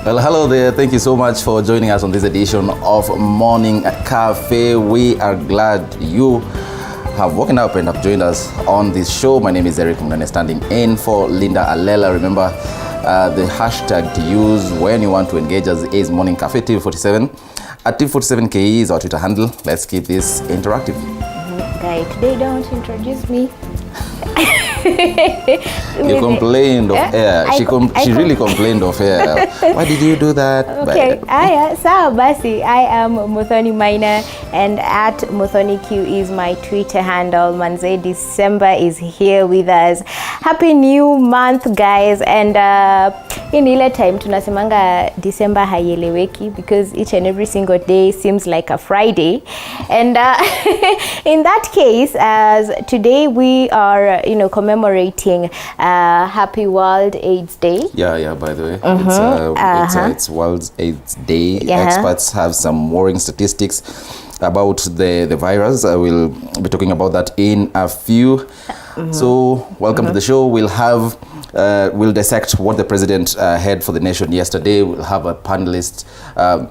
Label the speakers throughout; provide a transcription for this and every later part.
Speaker 1: Well, hello there. Thank you so much for joining us on this edition of Morning Cafe. We are glad you have woken up and have joined us on this show. My name is Eric Mungane, standing in for Linda Alela. Remember, the hashtag to use when you want to engage us is Morning Cafe TV47. At TV47KE is our Twitter handle. Let's keep this interactive.
Speaker 2: Guy, today don't introduce me.
Speaker 1: You complained of air. She really complained of air. Why did you do that?
Speaker 2: Okay. So basi, I am Muthoni Minor, and at Muthoni Q is my Twitter handle. Manze, December is here with us. Happy new month, guys. And in ile time tunasemanga December haieleweki because each and every single day seems like a Friday. And in that case, as today we are, commemorating Happy World AIDS Day.
Speaker 1: Yeah, by the way. It's World AIDS Day. Experts have some worrying statistics about the virus. I will be talking about that in a few. So welcome to the show. We'll dissect what the president had for the nation yesterday. We'll have a panelist, a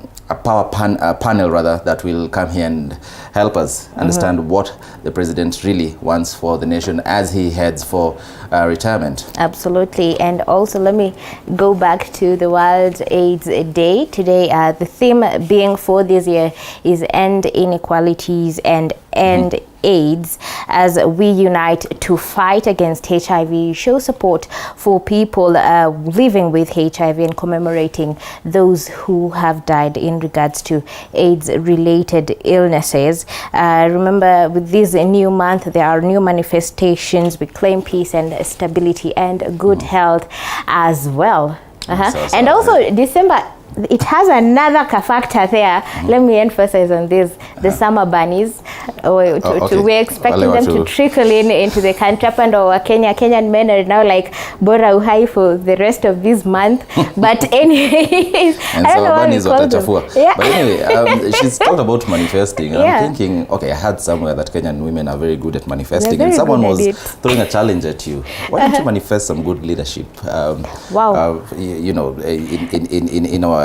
Speaker 1: panel that will come here and help us understand what the president really wants for the nation as he heads for retirement. Absolutely.
Speaker 2: And also let me go back to the World AIDS Day. Today, the theme being for this year is End Inequalities and End AIDS, as we unite to fight against HIV, show support for people living with HIV, and commemorating those who have died in regards to AIDS-related illnesses. Remember, with this new month, there are new manifestations. We claim peace and stability and good health as well. And also, December, it has another factor there. Let me emphasize on this: the summer bunnies. We're expecting them to trickle into the country. And our Kenyan men are now like bora uhai for the rest of this month. But anyways,
Speaker 1: and
Speaker 2: I don't know
Speaker 1: bunnies
Speaker 2: what we call them.
Speaker 1: But anyway, she's talked about manifesting. I'm thinking, okay, I heard somewhere that Kenyan women are very good at manifesting, and someone was throwing a challenge at you. Why don't you manifest some good leadership?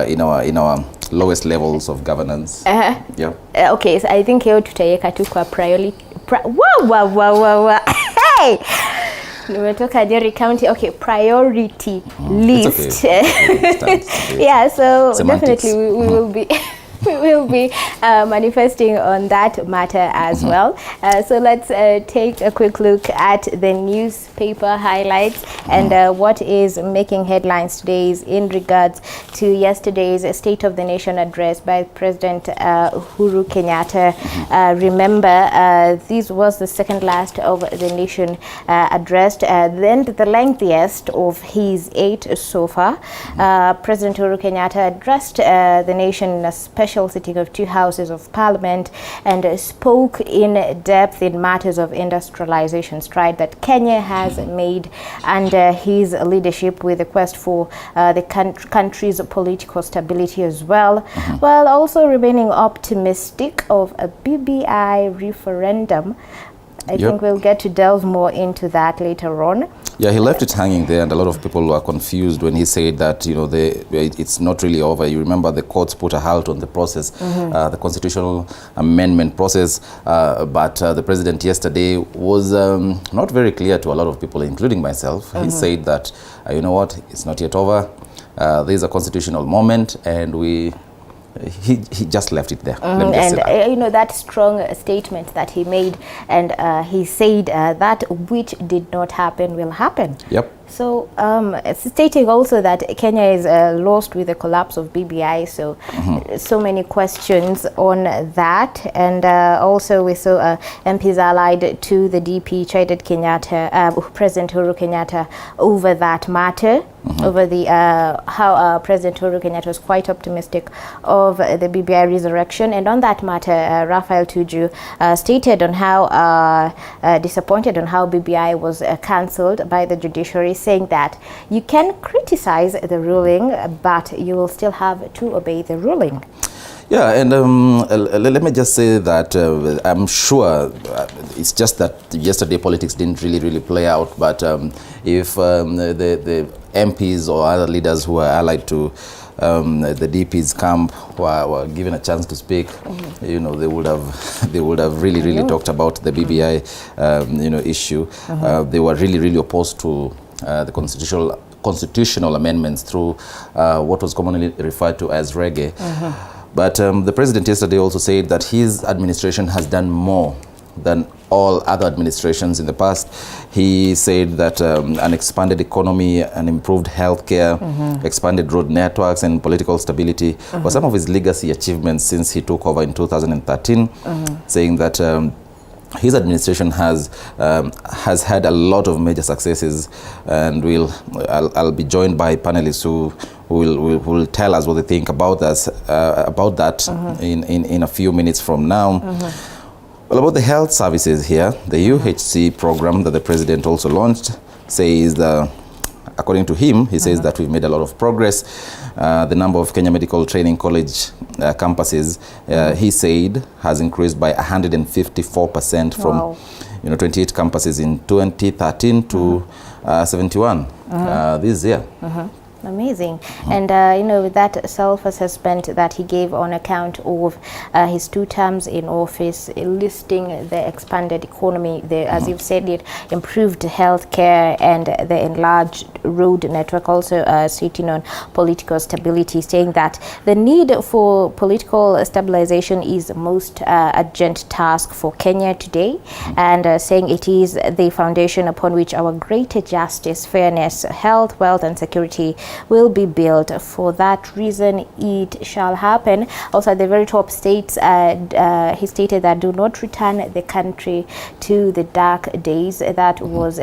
Speaker 1: In our lowest levels of governance.
Speaker 2: Okay, so I think hiyo tutaiweka tu kwa priority. Hey! Nimetoka Jerry County. Okay, priority list. Yeah, so semantics. Definitely we will be we will be manifesting on that matter as well. So let's take a quick look at the newspaper highlights and what is making headlines today is in regards to yesterday's State of the Nation address by President Uhuru Kenyatta. Remember, this was the second last of the nation addressed, then the lengthiest of his 8 so far. President Uhuru Kenyatta addressed the nation in a special sitting of 2 houses of parliament and spoke in depth in matters of industrialization stride that Kenya has made under his leadership, with a quest for the country's political stability as well, while also remaining optimistic of a BBI referendum. I think we'll get to delve more into that later on.
Speaker 1: Yeah, he left it hanging there, and a lot of people were confused when he said that, it's not really over. You remember the courts put a halt on the process, the constitutional amendment process, but the president yesterday was not very clear to a lot of people, including myself. He said that, you know what, it's not yet over. This is a constitutional moment, and he just left it there.
Speaker 2: That strong statement that he made, and he said that which did not happen will happen. So stating also that Kenya is lost with the collapse of BBI, so many questions on that. And also we saw MPs allied to the DP chided President Uhuru Kenyatta over that matter, over the how President Uhuru Kenyatta was quite optimistic of the BBI resurrection. And on that matter, Raphael Tuju stated on how disappointed on how BBI was cancelled by the judiciary, saying that you can criticize the ruling, but you will still have to obey the ruling.
Speaker 1: Yeah, and let me just say that I'm sure it's just that yesterday politics didn't really play out, but if the MPs or other leaders who are allied to the DP's camp were given a chance to speak, you know, they would have really talked about the BBI, you know, issue. They were really opposed to the constitutional amendments through what was commonly referred to as reggae. But the president yesterday also said that his administration has done more than all other administrations in the past. He said that an expanded economy, an improved healthcare, expanded road networks, and political stability were some of his legacy achievements since he took over in 2013, saying that his administration has had a lot of major successes, and I'll be joined by panelists who will tell us what they think about that in a few minutes from now. Well, about the health services here, the UHC program that the president also launched says that, according to him, he says that we've made a lot of progress. The number of Kenya Medical Training College campuses, he said, has increased by 154% from 28 campuses in 2013 to 71 this year.
Speaker 2: Amazing. And, you know, with that self-assessment that he gave on account of his 2 terms in office, listing the expanded economy, the, as you've said, it improved healthcare and the enlarged road network, also sitting on political stability, saying that the need for political stabilization is the most urgent task for Kenya today, and saying it is the foundation upon which our greater justice, fairness, health, wealth, and security will be built. For that reason, it shall happen. Also, at the very top states, he stated that do not return the country to the dark days. That was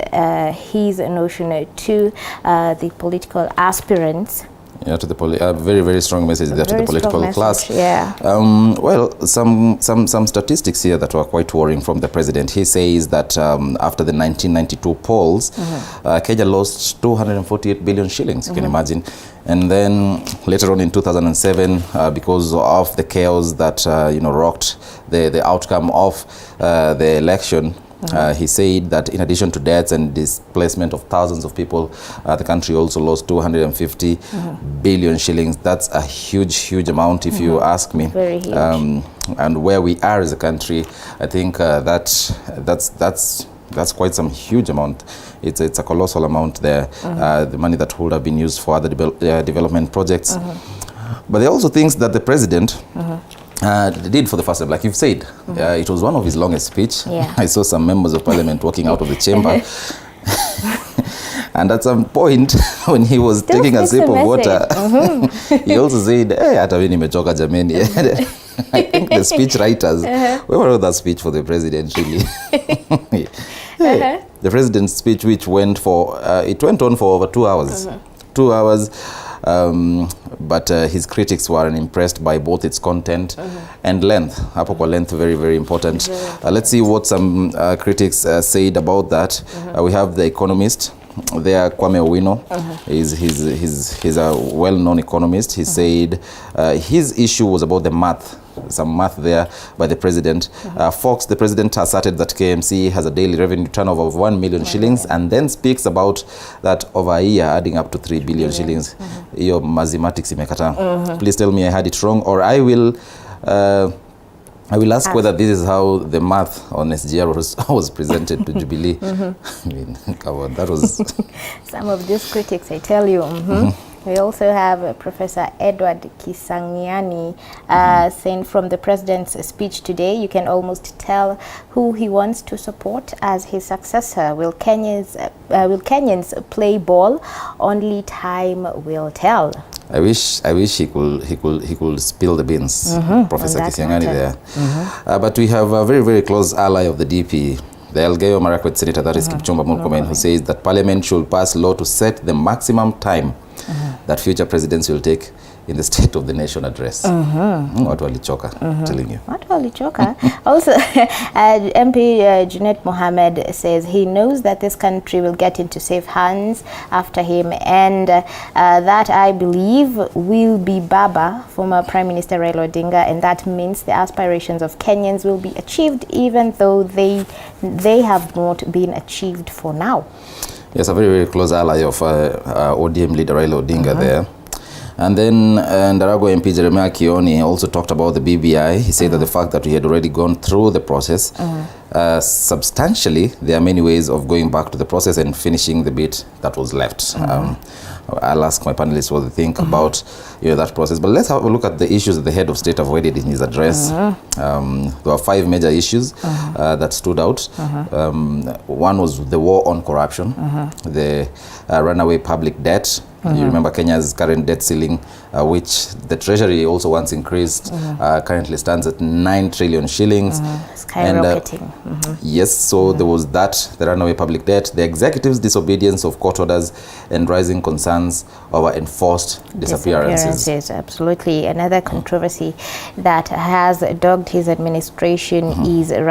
Speaker 2: his notion to the political aspirants.
Speaker 1: Yeah, to the very strong message there to the political class.
Speaker 2: Yeah.
Speaker 1: Well, some statistics here that were quite worrying from the president. He says that after the 1992 polls, Kenya lost 248 billion shillings. You can imagine. And then later on in 2007, because of the chaos that rocked the outcome of the election. He said that in addition to deaths and displacement of thousands of people, the country also lost 250 billion shillings. That's a huge amount, if you ask me.
Speaker 2: Very huge.
Speaker 1: And where we are as a country, I think that's quite some huge amount. It's a colossal amount there. The money that would have been used for other development projects. But there are also things that the president did for the first time, like you've said. It was one of his longest speech. I saw some members of parliament walking out of the chamber. And at some point, when he was taking a sip of water, he also said, "Hey, hata mimi nimechoka jameni." I think the speech writers, we wrote that speech for the president, really. The president's speech, which went on for over 2 hours. 2 hours. But his critics were impressed by both its content and length. Hapo kwa length, very important. Let's see what some critics said about that. We have The Economist. There, Kwame Owino, he's a well-known economist. He said his issue was about the math. Some math there by the president. Fox, the president, asserted that KMC has a daily revenue turnover of 1 million shillings, and then speaks about that over a year adding up to 3 billion shillings. Iyo mathematics imekata. Please tell me I had it wrong, or I will ask whether this is how the math on SGR was presented to Jubilee. I mean, come on, that was...
Speaker 2: Some of these critics, I tell you. We also have Professor Edward Kisangiani saying from the president's speech today, you can almost tell who he wants to support as his successor. Will Kenyans play ball? Only time will tell.
Speaker 1: I wish he could spill the beans, Professor Kisangiani there. But we have a very close ally of the DP, the Elgeyo Marakwet Senator, that is Kipchumba Murkomen, who says that Parliament should pass law to set the maximum time that future presidents will take in the State of the Nation address. Watu walichoka, telling you. Watu
Speaker 2: walichoka. Also, MP Junet Mohammed says he knows that this country will get into safe hands after him, and that, I believe, will be Baba, former Prime Minister Raila Odinga, and that means the aspirations of Kenyans will be achieved, even though they have not been achieved for now.
Speaker 1: Yes, a very close ally of ODM leader Raila Odinga there. And then Ndarago MP Jeremiah Kioni also talked about the BBI. He said that the fact that we had already gone through the process, substantially, there are many ways of going back to the process and finishing the bit that was left. I'll ask my panelists what they think about that process. But let's have a look at the issues that the head of state avoided in his address. There were 5 major issues that stood out. One was the war on corruption, the runaway public debt. You remember Kenya's current debt ceiling, which the Treasury also once increased, currently stands at 9 trillion shillings.
Speaker 2: Skyrocketing.
Speaker 1: Yes, so there was that, the runaway public debt, the executive's disobedience of court orders, and rising concerns over enforced disappearances.
Speaker 2: Absolutely. Another controversy that has dogged his administration is the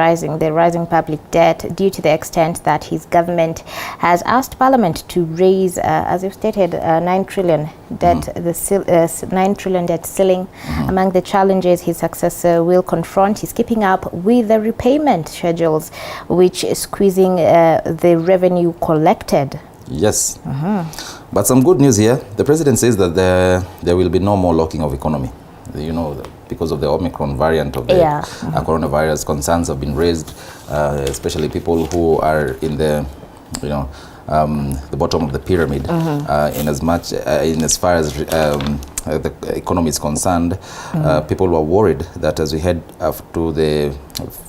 Speaker 2: rising public debt, due to the extent that his government has asked Parliament to raise, as you've stated, 9 trillion debt, 9 trillion debt ceiling. Among the challenges his successor will confront is keeping up with the repayment schedules, which is squeezing the revenue collected.
Speaker 1: Yes. But some good news here. The president says that there will be no more locking of economy. You know, because of the Omicron variant of the coronavirus, concerns have been raised, especially people who are in the, the bottom of the pyramid, in as far as the economy is concerned. People were worried that as we head up to the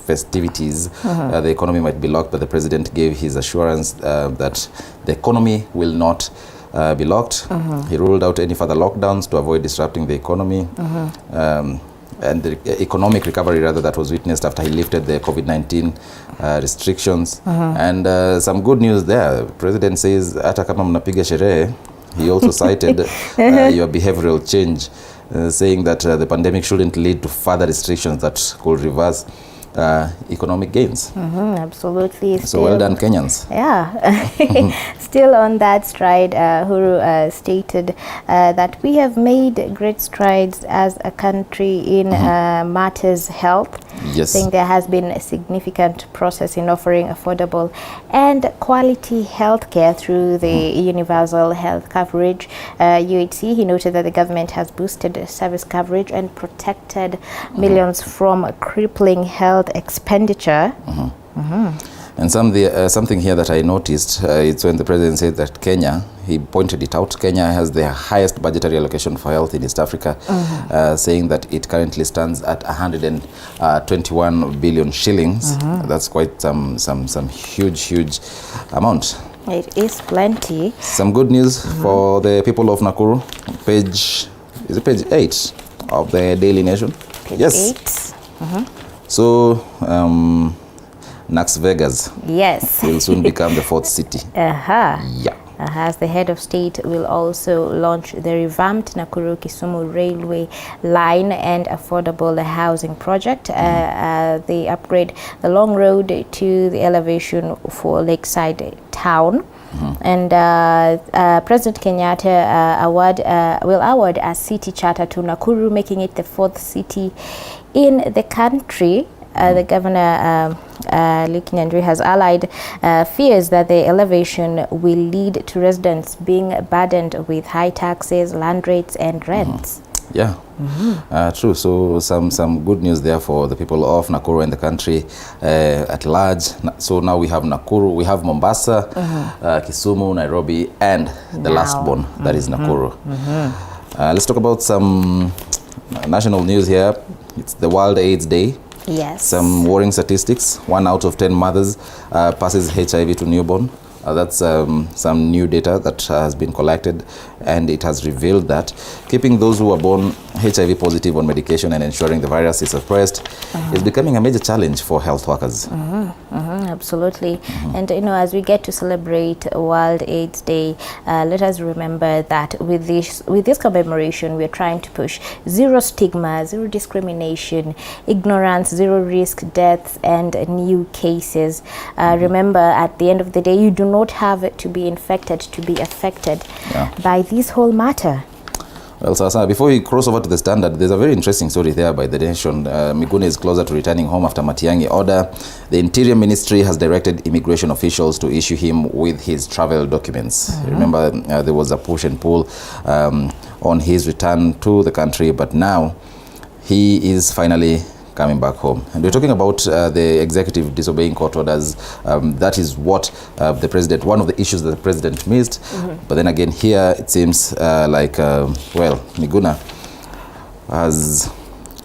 Speaker 1: festivities, the economy might be locked, but the president gave his assurance that the economy will not be locked. He ruled out any further lockdowns to avoid disrupting the economy. And the economic recovery, rather, that was witnessed after he lifted the COVID-19 restrictions. And some good news there. The president says, "Ata kama mnapiga sherehe." He also cited your behavioral change, saying that the pandemic shouldn't lead to further restrictions that could reverse economic gains.
Speaker 2: Absolutely.
Speaker 1: So well done, Kenyans.
Speaker 2: Yeah. Still on that stride, Huru stated that we have made great strides as a country in matters health.
Speaker 1: Yes.
Speaker 2: Saying there has been a significant process in offering affordable and quality health care through the universal health coverage, UHC. He noted that the government has boosted service coverage and protected millions from crippling health expenditure.
Speaker 1: And something here that I noticed, it's when the president said that Kenya, he pointed it out, Kenya has the highest budgetary allocation for health in East Africa, saying that it currently stands at 121 billion shillings. That's quite some huge amount.
Speaker 2: It is plenty.
Speaker 1: Some good news for the people of Nakuru. Page 8 of the Daily Nation?
Speaker 2: Page 8.
Speaker 1: So, Nax Vegas will soon become the 4th city.
Speaker 2: As the head of state will also launch the revamped Nakuru-Kisumu railway line and affordable housing project. They upgrade the long road to the elevation for Lakeside town. And President Kenyatta will award a city charter to Nakuru, making it the 4th city in the country. The governor, Luke Nyandwi, has allied fears that the elevation will lead to residents being burdened with high taxes, land rates, and rents. True. So some good news there for the people of Nakuru and the country at large. So now we have Nakuru, we have Mombasa, Kisumu, Nairobi, and the last one, that is Nakuru. Let's talk about some national news here. It's the World AIDS Day. Yes.
Speaker 1: Some worrying statistics. 1 out of 10 mothers passes HIV to newborn. That's some new data that has been collected, and it has revealed that keeping those who are born HIV positive on medication and ensuring the virus is suppressed is becoming a major challenge for health workers.
Speaker 2: Absolutely. And as we get to celebrate World AIDS Day, let us remember that with this commemoration, we are trying to push zero stigma, zero discrimination, ignorance, zero risk deaths, and new cases. Remember, at the end of the day, you do not have to be infected to be affected by this whole matter.
Speaker 1: Well, Sasa, before we cross over to the Standard, there's a very interesting story there by the Nation. Miguna is closer to returning home after Matiang'i order. The Interior Ministry has directed immigration officials to issue him with his travel documents. Remember, there was a push and pull on his return to the country, but now he is finally coming back home. And we're talking about the executive disobeying court orders. That is what the president, one of the issues that the president missed. But then again, here it seems like, well, Miguna has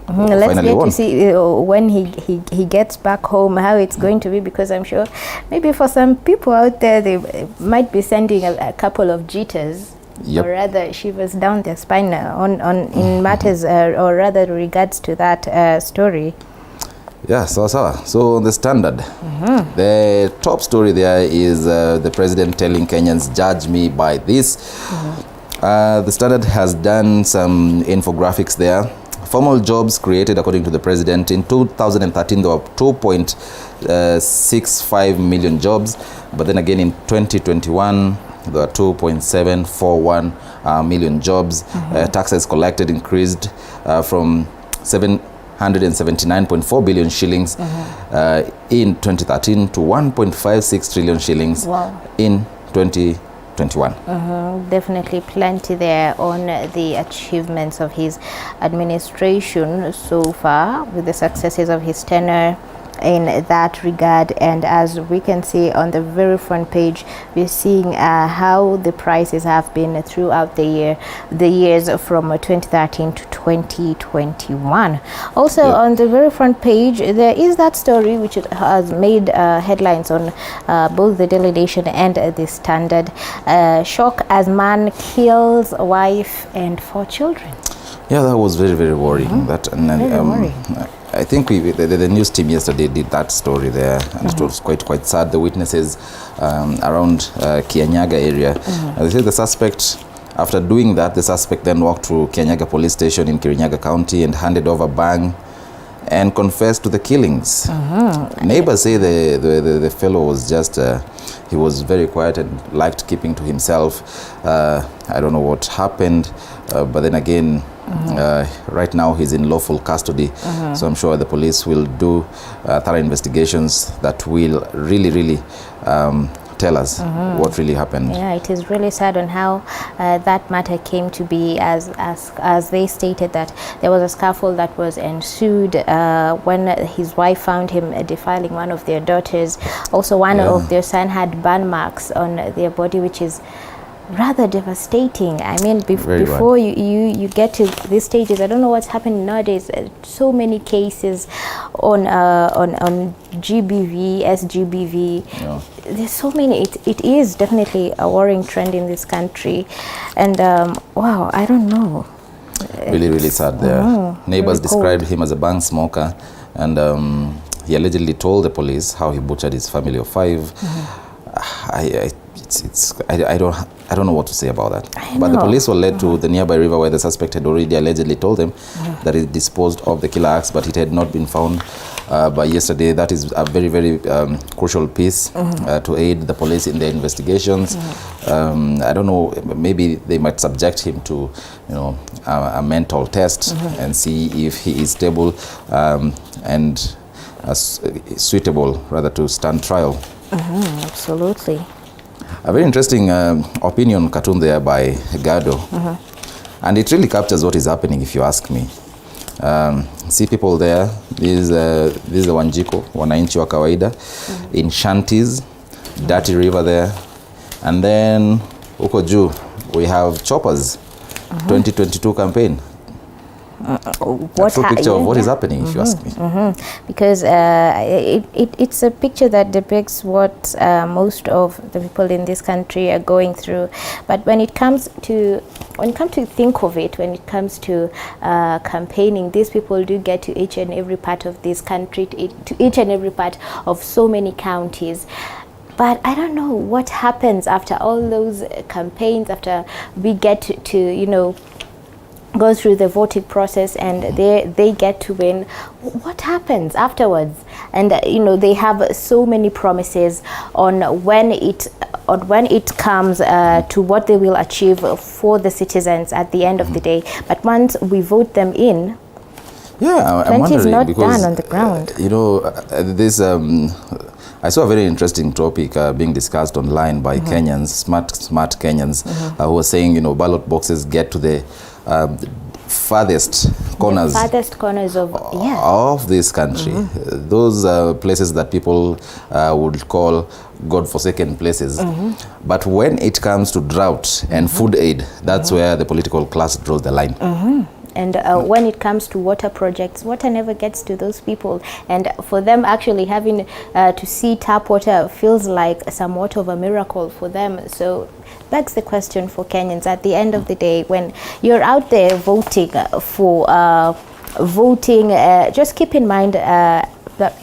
Speaker 2: let's
Speaker 1: finally
Speaker 2: get
Speaker 1: won.
Speaker 2: to see when he gets back home how it's going to be, because I'm sure maybe for some people out there they might be sending a couple of jitters. Or rather shivers down their spine in matters or rather regards to that story.
Speaker 1: Yeah, so on the Standard, the top story there is the president telling Kenyans, judge me by this. The Standard has done some infographics there. Formal jobs created according to the president. In 2013 there were 2.65 million jobs, but then again in 2021 there are 2.741 million jobs. Taxes collected increased from 779.4 billion shillings in 2013 to 1.56 trillion shillings in 2021.
Speaker 2: Definitely plenty there on the achievements of his administration so far, with the successes of his tenure in that regard. And as we can see on the very front page, we're seeing how the prices have been throughout the years from 2013 to 2021. Also on the very front page there is that story which has made headlines on both the Daily Nation and the Standard. Shock as man kills wife and 4 children.
Speaker 1: Yeah, that was very, very worrying. That worrying. I think the news team yesterday did that story there, and it was quite sad. The witnesses around Kianyaga area. They say the suspect, after doing that, the suspect then walked to Kianyaga police station in Kirinyaga County and handed over bang and confessed to the killings. Neighbors say the fellow was just, he was very quiet and liked keeping to himself. I don't know what happened, but then again, right now he's in lawful custody, so I'm sure the police will do thorough investigations that will really tell us what really happened. Yeah,
Speaker 2: it is really sad on how that matter came to be, as they stated that there was a scuffle that was ensued when his wife found him defiling one of their daughters. Also one of their son had burn marks on their body, which is rather devastating. I mean, before you get to these stages, I don't know what's happening nowadays. So many cases on GBV, SGBV. There's so many. It is definitely a worrying trend in this country, and wow, I don't know.
Speaker 1: Really sad there. Neighbors described him as a bang smoker, and he allegedly told the police how he butchered his family of 5. I don't know what to say about that. But the police were led to the nearby river where the suspect had already allegedly told them that he disposed of the killer axe, but it had not been found by yesterday. That is a very crucial piece to aid the police in their investigations. I don't know, maybe they might subject him to a mental test and see if he is stable and suitable rather to stand trial.
Speaker 2: Absolutely.
Speaker 1: A very interesting opinion cartoon there by Gado, and it really captures what is happening, if you ask me. See people there. This is the Wanjiko, wananchi wa kawaida, in shanties, dirty river there, and then huko juu we have choppers, 2022 campaign. That's a picture of what is happening, if you ask me.
Speaker 2: Because it's a picture that depicts what most of the people in this country are going through. But when it comes to think of it, when it comes to campaigning, these people do get to each and every part of this country, to each and every part of so many counties. But I don't know what happens after all those campaigns, after we get to go through the voting process and they get to win. What happens afterwards? And they have so many promises on when it comes to what they will achieve for the citizens at the end of the day. But once we vote them in,
Speaker 1: I'm
Speaker 2: plenty is
Speaker 1: wondering,
Speaker 2: not
Speaker 1: because
Speaker 2: done on the ground.
Speaker 1: this I saw a very interesting topic being discussed online by Kenyans, smart Kenyans, who were saying, you know, ballot boxes get to the farthest corners of this country. Those places that people would call God-forsaken places. But when it comes to drought and food aid, that's where the political class draws the line.
Speaker 2: And when it comes to water projects, water never gets to those people. And for them actually having to see tap water feels like somewhat of a miracle for them. So begs the question for Kenyans at the end of the day, when you're out there voting for just keep in mind that,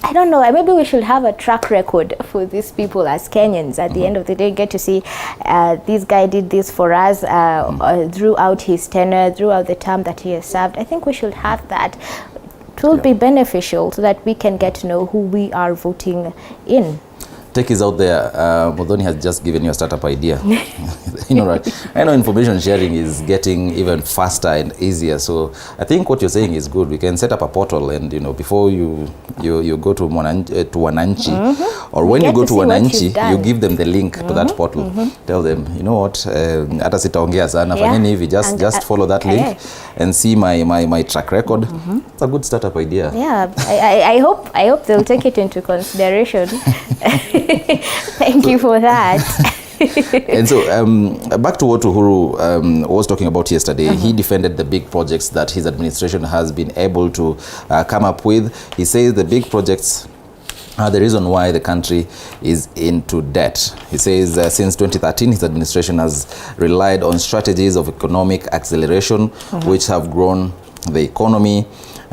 Speaker 2: I don't know, maybe we should have a track record for these people as Kenyans. At the end of the day, get to see this guy did this for us throughout his tenure, throughout the term that he has served. I think we should have that. It will be beneficial so that we can get to know who we are voting in.
Speaker 1: Tech is out there. Modoni has just given you a startup idea. You know, right? I know information sharing is getting even faster and easier. So I think what you're saying is good. We can set up a portal, and you know, before you go to Wananchi, or when you go to Wananchi, you give them the link to that portal. Tell them, you know what, hata sitaongea sana, fanyeni hivi, just follow that link and see my track record. It's a good startup idea.
Speaker 2: Yeah, I hope they'll take it into consideration. Thank you for that.
Speaker 1: And so back to what Uhuru was talking about yesterday. He defended the big projects that his administration has been able to come up with. He says the big projects are the reason why the country is into debt. He says since 2013, his administration has relied on strategies of economic acceleration, which have grown the economy.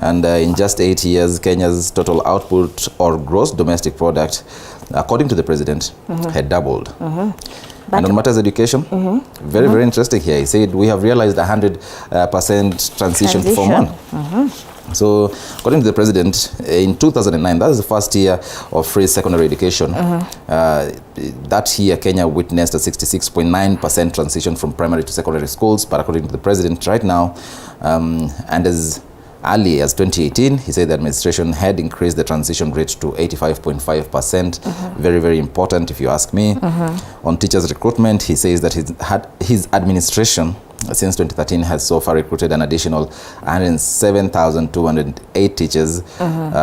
Speaker 1: And in just 8 years, Kenya's total output or gross domestic product, according to the president, had doubled. And on matters education, very, very interesting here. He said, we have realized 100% transition to Form 1. So, according to the president, in 2009, that was the first year of free secondary education. That year, Kenya witnessed a 66.9% transition from primary to secondary schools. But according to the president right now, and as early as 2018, he said the administration had increased the transition rate to 85.5%. Very, very important, if you ask me. On teachers' recruitment, he says that his administration, since 2013, has so far recruited an additional 107,208 teachers,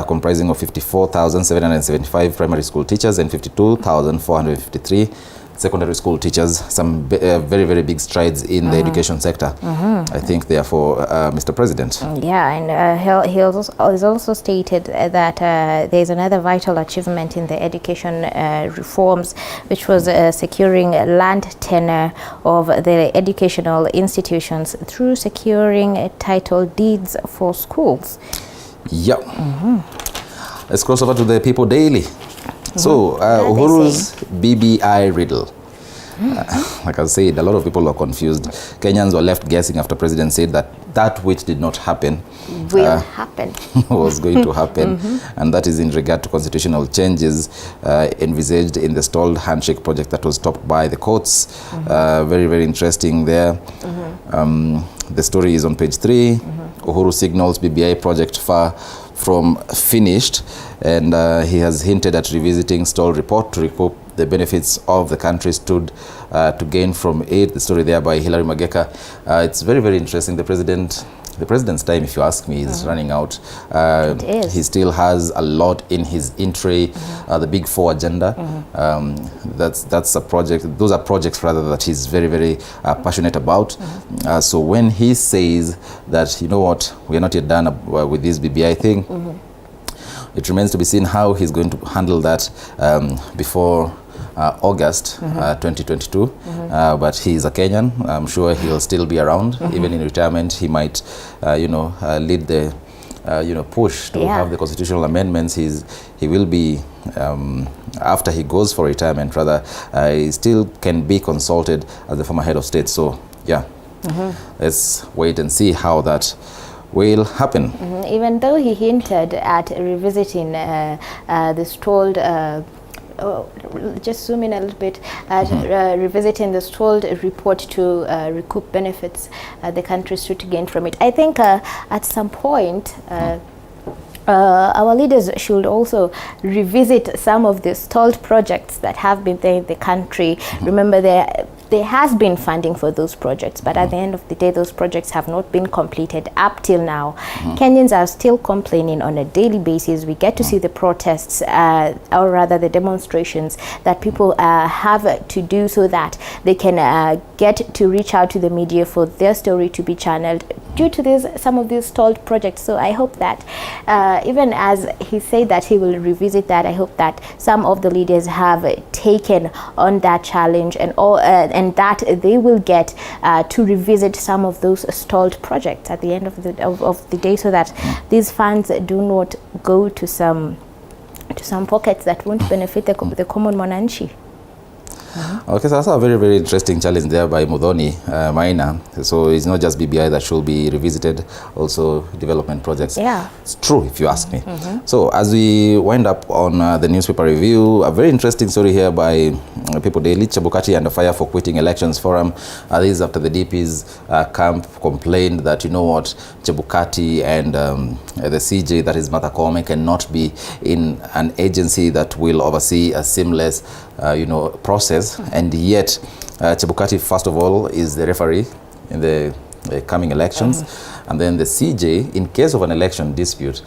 Speaker 1: comprising of 54,775 primary school teachers and 52,453 secondary school teachers. Some very, very big strides in the education sector, I think, therefore, Mr. President.
Speaker 2: Yeah, and he also stated that there's another vital achievement in the education reforms, which was securing land tenure of the educational institutions through securing title deeds for schools.
Speaker 1: Yeah. Let's cross over to the People Daily. So, Uhuru's BBI riddle. Like I said, a lot of people are confused. Kenyans were left guessing after President said that which did not happen
Speaker 2: will happen.
Speaker 1: Was going to happen. And that is in regard to constitutional changes envisaged in the stalled handshake project that was stopped by the courts. Very, very interesting there. The story is on page 3. Uhuru signals BBI project far from finished, and he has hinted at revisiting stalled report to recoup the benefits of the country stood to gain from it. The story there by Hilary Mageka. It's very, very interesting. The president's time, if you ask me, is running out.
Speaker 2: It is.
Speaker 1: He still has a lot in his in-tray, the Big Four agenda. That's a project. Those are projects rather that he's very, very passionate about. So when he says that, you know what, we are not yet done with this BBI thing, it remains to be seen how he's going to handle that before August 2022. But he is a Kenyan. I'm sure he'll still be around. Even in retirement, he might, lead the, push to have the constitutional amendments. He will be, after he goes for retirement, rather, he still can be consulted as the former head of state. So, yeah, let's wait and see how that will happen.
Speaker 2: Even though he hinted at revisiting the stalled just zoom in a little bit at revisiting the stalled report to recoup benefits the country stood to gain from it. I think at some point our leaders should also revisit some of the stalled projects that have been there in the country. Remember, there has been funding for those projects, but at the end of the day, those projects have not been completed up till now. Kenyans are still complaining on a daily basis. We get to see the protests, or rather the demonstrations that people have to do so that they can get to reach out to the media for their story to be channeled due to some of these stalled projects. So I hope that even as he said that he will revisit that, I hope that some of the leaders have taken on that challenge and that they will get to revisit some of those stalled projects at the end of the day, so that these funds do not go to some pockets that won't benefit the common mwananchi.
Speaker 1: Okay, so that's a very, very interesting challenge there by Muthoni Maina. So it's not just BBI that should be revisited, also development projects.
Speaker 2: Yeah.
Speaker 1: It's true, if you ask me. So as we wind up on the newspaper review, a very interesting story here by People Daily. Chebukati under fire for quitting elections forum. This is after the DP's camp complained that, you know what, Chebukati and the CJ, that is Martha Koome, cannot be in an agency that will oversee a seamless process, and yet Chebukati, first of all, is the referee in the coming elections, and then the CJ, in case of an election dispute,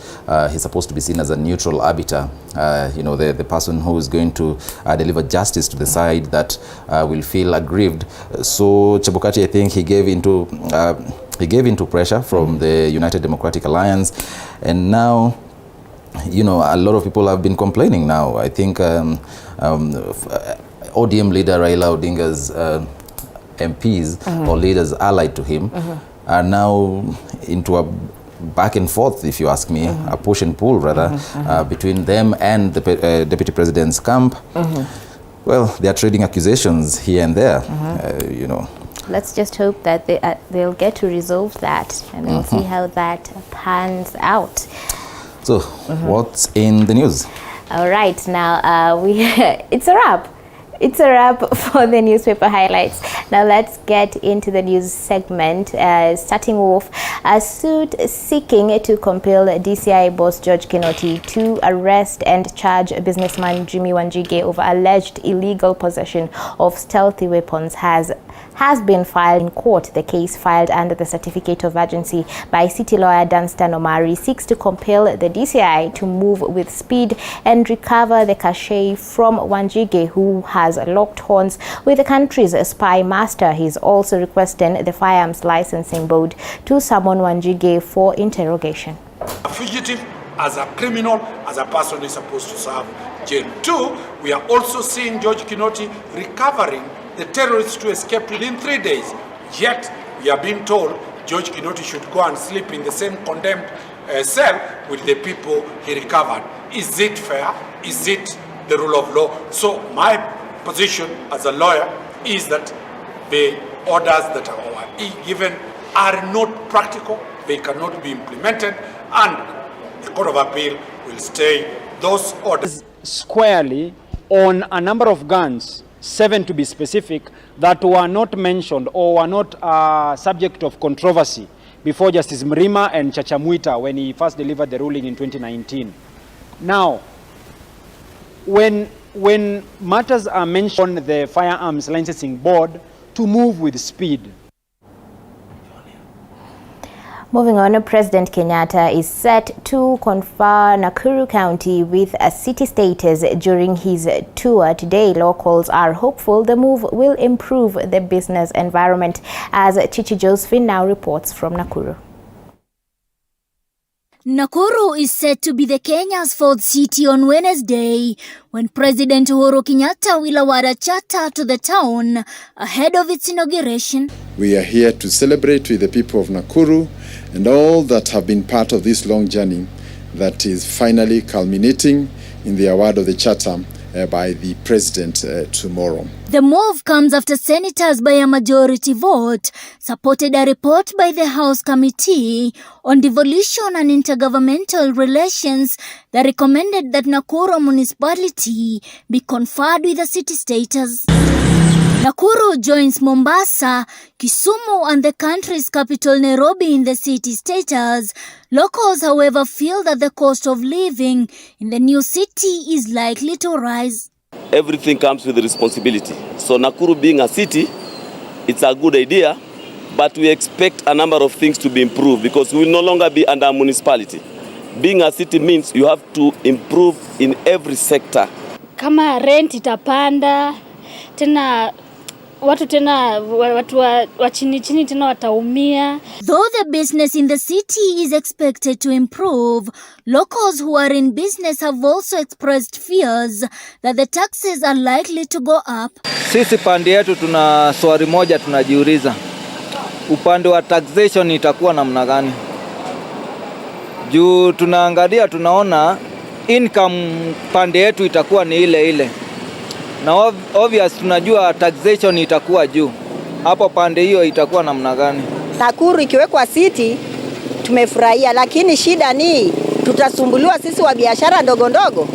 Speaker 1: he's supposed to be seen as a neutral arbiter, the person who is going to deliver justice to the side that will feel aggrieved. So Chebukati, I think he gave into pressure from the United Democratic Alliance, and now, a lot of people have been complaining now. I think ODM leader Raila Odinga's MPs or leaders allied to him are now into a back and forth, if you ask me, a push and pull rather, between them and the Deputy President's camp. Well, they are trading accusations here and there,
Speaker 2: Let's just hope that they'll get to resolve that, and we'll see how that pans out.
Speaker 1: So, what's in the news?
Speaker 2: All right, now it's a wrap. It's a wrap for the newspaper highlights. Now let's get into the news segment, starting off a suit seeking to compel DCI boss George Kinoti to arrest and charge businessman Jimmy Wanjigi over alleged illegal possession of stealthy weapons has been filed in court. The case, filed under the certificate of urgency by city lawyer Dunstan Omari, seeks to compel the DCI to move with speed and recover the cachet from Wanjigi, who has locked horns with the country's spy master. He is also requesting the Firearms Licensing Board to summon Wanjigi for interrogation.
Speaker 3: A fugitive, as a criminal, as a person is supposed to serve jail. 2, we are also seeing George Kinoti recovering the terrorists to escape within 3 days. Yet, we are being told George Kinoti should go and sleep in the same condemned cell with the people he recovered. Is it fair? Is it the rule of law? So my position as a lawyer is that the orders that are given are not practical, they cannot be implemented, and the Court of Appeal will stay those orders.
Speaker 4: Squarely on a number of guns, 7 to be specific, that were not mentioned or were not subject of controversy before Justice Mrima and Chachamuita when he first delivered the ruling in 2019. Now, when matters are mentioned on the Firearms Licensing Board, to move with speed.
Speaker 2: Moving on, President Kenyatta is set to confer Nakuru County with a city status during his tour today. Locals are hopeful the move will improve the business environment, as Chichi Josephine now reports from Nakuru.
Speaker 5: Nakuru is set to be the Kenya's 4th city on Wednesday, when President Uhuru Kenyatta will award a charter to the town ahead of its inauguration.
Speaker 6: We are here to celebrate with the people of Nakuru and all that have been part of this long journey that is finally culminating in the award of the charter by the President tomorrow.
Speaker 5: The move comes after senators by a majority vote supported a report by the House Committee on Devolution and Intergovernmental Relations that recommended that Nakuru municipality be conferred with a city status. Nakuru joins Mombasa, Kisumu and the country's capital Nairobi in the city status. Locals, however, feel that the cost of living in the new city is likely to rise.
Speaker 7: Everything comes with responsibility. So Nakuru being a city, it's a good idea, but we expect a number of things to be improved because we will no longer be under a municipality. Being a city means you have to improve in every sector.
Speaker 8: Kama rent itapanda, tena watu wa chini tena wataumia.
Speaker 5: Though the business in the city is expected to improve, locals who are in business have also expressed fears that the taxes are likely to go up.
Speaker 9: Sisi pande yetu tuna swali moja tunajiuliza. Upande wa taxation itakuwa namna gani? Juu tunaangalia tunaona income pande yetu itakuwa ni ile. Na obvious tunajua taxation itakuwa juu. Hapo pande hiyo itakuwa namna gani?
Speaker 10: Nakuru ikiwekwa city tumefurahia, lakini shida ni tutasumbuliwa sisi wa biashara ndogo.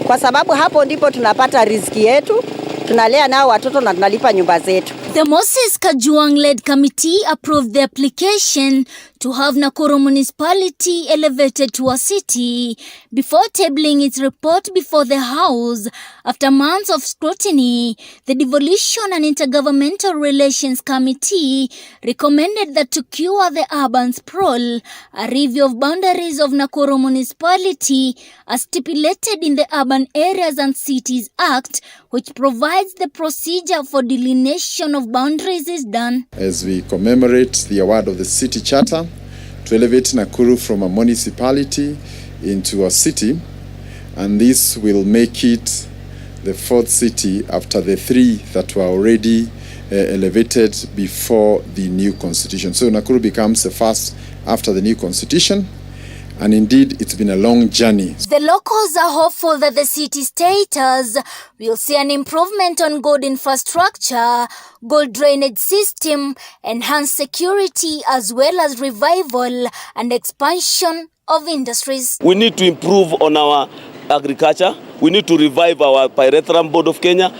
Speaker 10: Kwa sababu hapo ndipo tunapata riziki yetu, tunalea nao watoto na tunalipa nyumba zetu.
Speaker 5: The Moses Kajwang-led committee approved the application to have Nakuru municipality elevated to a city before tabling its report before the House. After months of scrutiny, the Devolution and Intergovernmental Relations Committee recommended that to cure the urban sprawl, a review of boundaries of Nakuru municipality as stipulated in the Urban Areas and Cities Act, which provides the procedure for delineation of boundaries, is done.
Speaker 6: As we commemorate the award of the City Charter to elevate Nakuru from a municipality into a city, and this will make it the fourth city after the three that were already elevated before the new constitution. So Nakuru becomes the first after the new constitution. And indeed, it's been a long journey.
Speaker 5: The locals are hopeful that the city status will see an improvement on good infrastructure, good drainage system, enhanced security, as well as revival and expansion of industries.
Speaker 7: We need to improve on our agriculture. We need to revive our Pyrethrum Board of Kenya.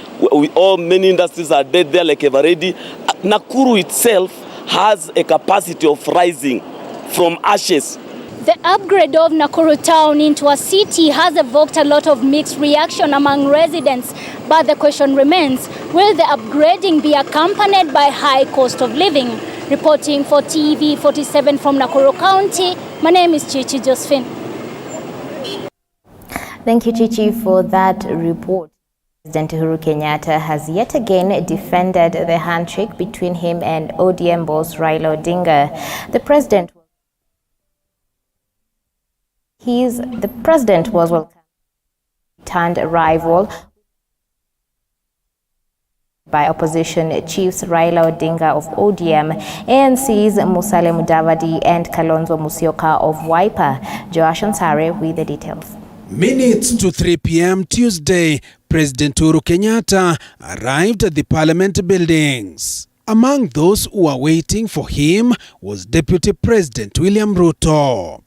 Speaker 7: Many industries are dead there like Everready. Nakuru itself has a capacity of rising from ashes.
Speaker 8: The upgrade of Nakuru town into a city has evoked a lot of mixed reaction among residents, but the question remains, will the upgrading be accompanied by high cost of living? Reporting for TV47 from Nakuru County, my name is Chichi Josephine.
Speaker 2: Thank you, Chichi, for that report. President Uhuru Kenyatta has yet again defended the handshake between him and ODM boss Raila Odinga. The president was welcomed turned rival by opposition chiefs Raila Odinga of ODM, ANC's Musalia Mudavadi and Kalonzo Musyoka of Wiper. Joash Ansare with the details.
Speaker 11: Minutes to 3 p.m. Tuesday, President Uhuru Kenyatta arrived at the Parliament buildings. Among those who were waiting for him was Deputy President William Ruto.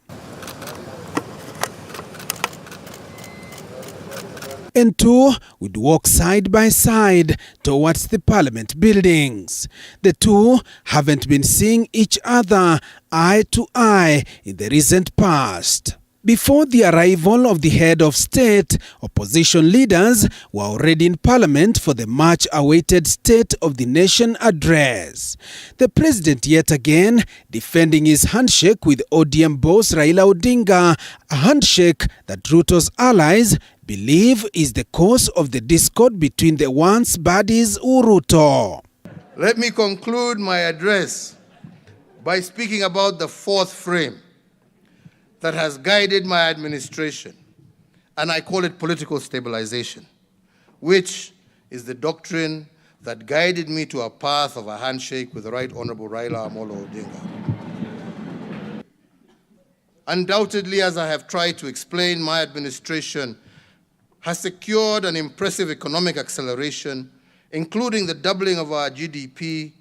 Speaker 11: And two would walk side by side towards the Parliament buildings. The two haven't been seeing each other eye to eye in the recent past. Before the arrival of the head of state, opposition leaders were already in Parliament for the much-awaited State of the Nation address. The president yet again defending his handshake with ODM boss Raila Odinga, a handshake that Ruto's allies believe is the cause of the discord between the once buddies Ruto.
Speaker 12: Let me conclude my address by speaking about the fourth frame that has guided my administration, and I call it political stabilization, which is the doctrine that guided me to a path of a handshake with the Right Honorable Raila Amolo Odinga. Undoubtedly, as I have tried to explain, my administration has secured an impressive economic acceleration, including the doubling of our GDP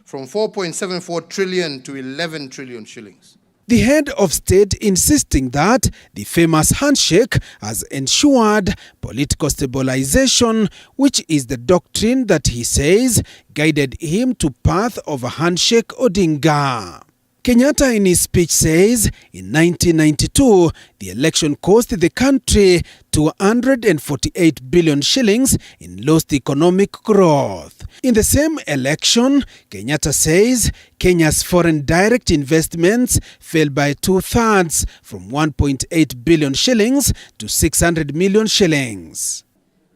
Speaker 12: from 4.74 trillion to 11 trillion shillings.
Speaker 11: The head of state insisting that the famous handshake has ensured political stabilization, which is the doctrine that he says guided him to path of a handshake Odinga. Kenyatta in his speech says in 1992, the election cost the country 248 billion shillings in lost economic growth. In the same election, Kenyatta says Kenya's foreign direct investments fell by 2/3 from 1.8 billion shillings to 600 million shillings.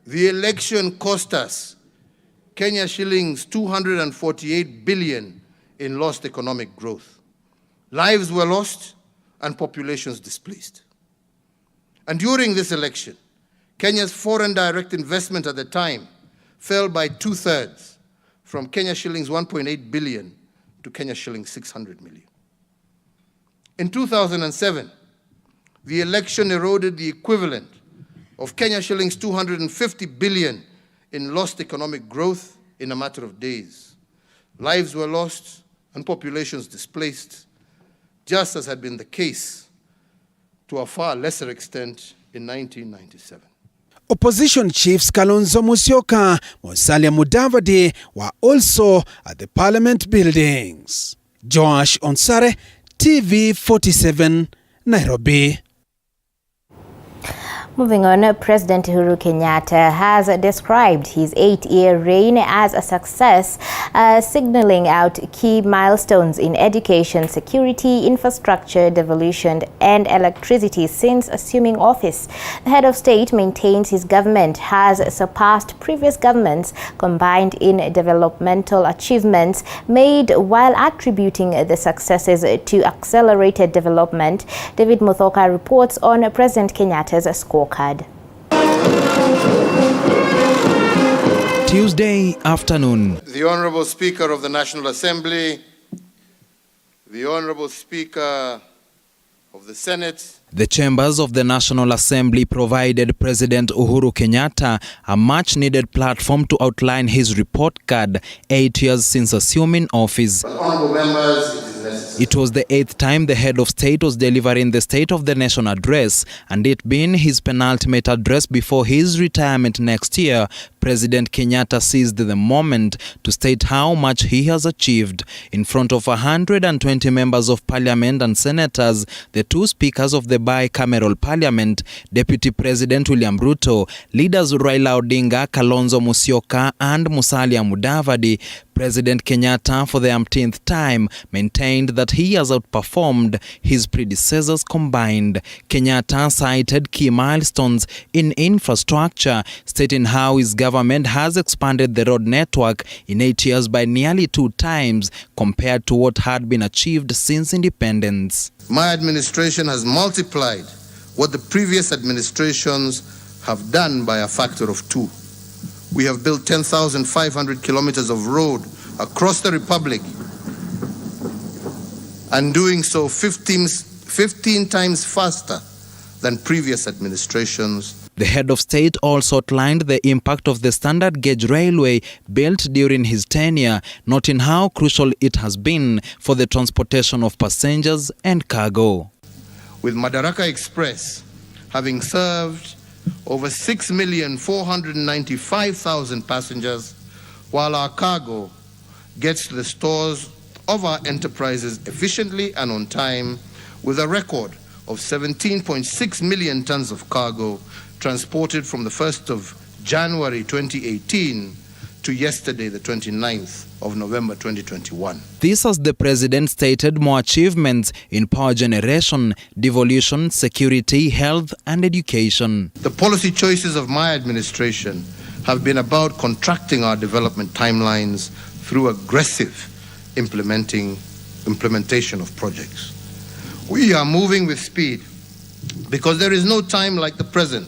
Speaker 12: The election cost us Kenya shillings 248 billion in lost economic growth. Lives were lost and populations displaced. And during this election, Kenya's foreign direct investment at the time fell by 2/3 from Kenya shillings 1.8 billion to Kenya shillings 600 million. In 2007, the election eroded the equivalent of Kenya shillings 250 billion in lost economic growth in a matter of days. Lives were lost and populations displaced, just as had been the case to a far lesser extent in 1997.
Speaker 11: Opposition chiefs Kalonzo Musyoka, Musalia Mudavadi were also at the parliament buildings. Joash Onsare, TV47, Nairobi.
Speaker 2: Moving on, President Uhuru Kenyatta has described his 8-year reign as a success, signaling out key milestones in education, security, infrastructure, devolution, and electricity since assuming office. The head of state maintains his government has surpassed previous governments combined in developmental achievements made, while attributing the successes to accelerated development. David Muthoka reports on President Kenyatta's scorecard.
Speaker 13: Tuesday afternoon.
Speaker 12: The Honorable Speaker of the National Assembly, the Honorable Speaker of the Senate.
Speaker 13: The chambers of the National Assembly provided President Uhuru Kenyatta a much-needed platform to outline his report card 8 years since assuming office.
Speaker 12: Honorable members,
Speaker 13: it was the 8th time the head of state was delivering the State of the Nation address, and it being his penultimate address before his retirement next year, President Kenyatta seized the moment to state how much he has achieved. In front of 120 members of parliament and senators, the two speakers of the bicameral parliament, Deputy President William Ruto, leaders Raila Odinga, Kalonzo Musyoka, and Musalia Mudavadi, President Kenyatta, for the umpteenth time, maintained that he has outperformed his predecessors combined. Kenyatta cited key milestones in infrastructure, stating how his government has expanded the road network in 8 years by nearly 2 times compared to what had been achieved since independence.
Speaker 12: My administration has multiplied what the previous administrations have done by a factor of 2. We have built 10,500 kilometers of road across the Republic, and doing so 15 times faster than previous administrations.
Speaker 13: The head of state also outlined the impact of the standard gauge railway built during his tenure, noting how crucial it has been for the transportation of passengers and cargo.
Speaker 12: With Madaraka Express having served over 6,495,000 passengers, while our cargo gets to the stores of our enterprises efficiently and on time, with a record of 17.6 million tons of cargo transported from the 1st of January 2018 to yesterday, the 29th of November 2021.
Speaker 13: This, as the president stated, more achievements in power generation, devolution, security, health, and education.
Speaker 12: The policy choices of my administration have been about contracting our development timelines through aggressive implementation of projects. We are moving with speed because there is no time like the present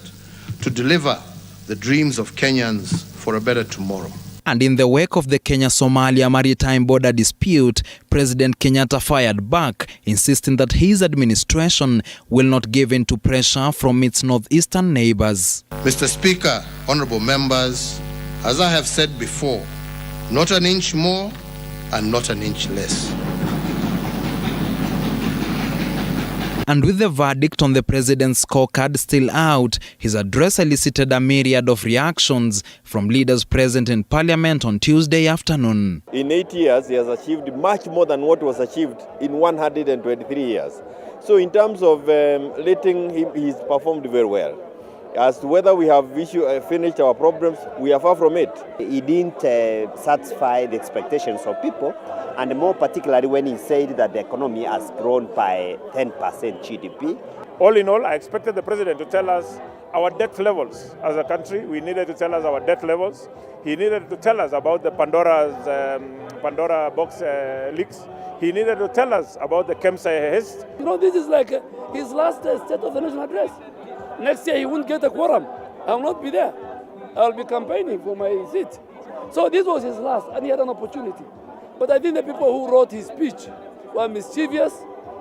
Speaker 12: to deliver the dreams of Kenyans for a better tomorrow.
Speaker 13: And in the wake of the Kenya-Somalia maritime border dispute, President Kenyatta fired back, insisting that his administration will not give in to pressure from its northeastern neighbors.
Speaker 12: Mr. Speaker, honorable members, as I have said before, not an inch more and not an inch less.
Speaker 13: And with the verdict on the president's scorecard still out, his address elicited a myriad of reactions from leaders present in Parliament on Tuesday afternoon.
Speaker 14: In 8 years, he has achieved much more than what was achieved in 123 years. So in terms of letting him, he's performed very well. As to whether we have finished our problems, we are far from it.
Speaker 15: He didn't satisfy the expectations of people, and more particularly when he said that the economy has grown by 10% GDP.
Speaker 16: All in all, I expected the president to tell us our debt levels as a country. We needed to tell us our debt levels. He needed to tell us about the Pandora box leaks. He needed to tell us about the KEMSA heist.
Speaker 17: You know, this is like his last State of the Nation address. Next year he won't get a quorum. I will not be there. I will be campaigning for my seat. So this was his last, and he had an opportunity. But I think the people who wrote his speech were mischievous.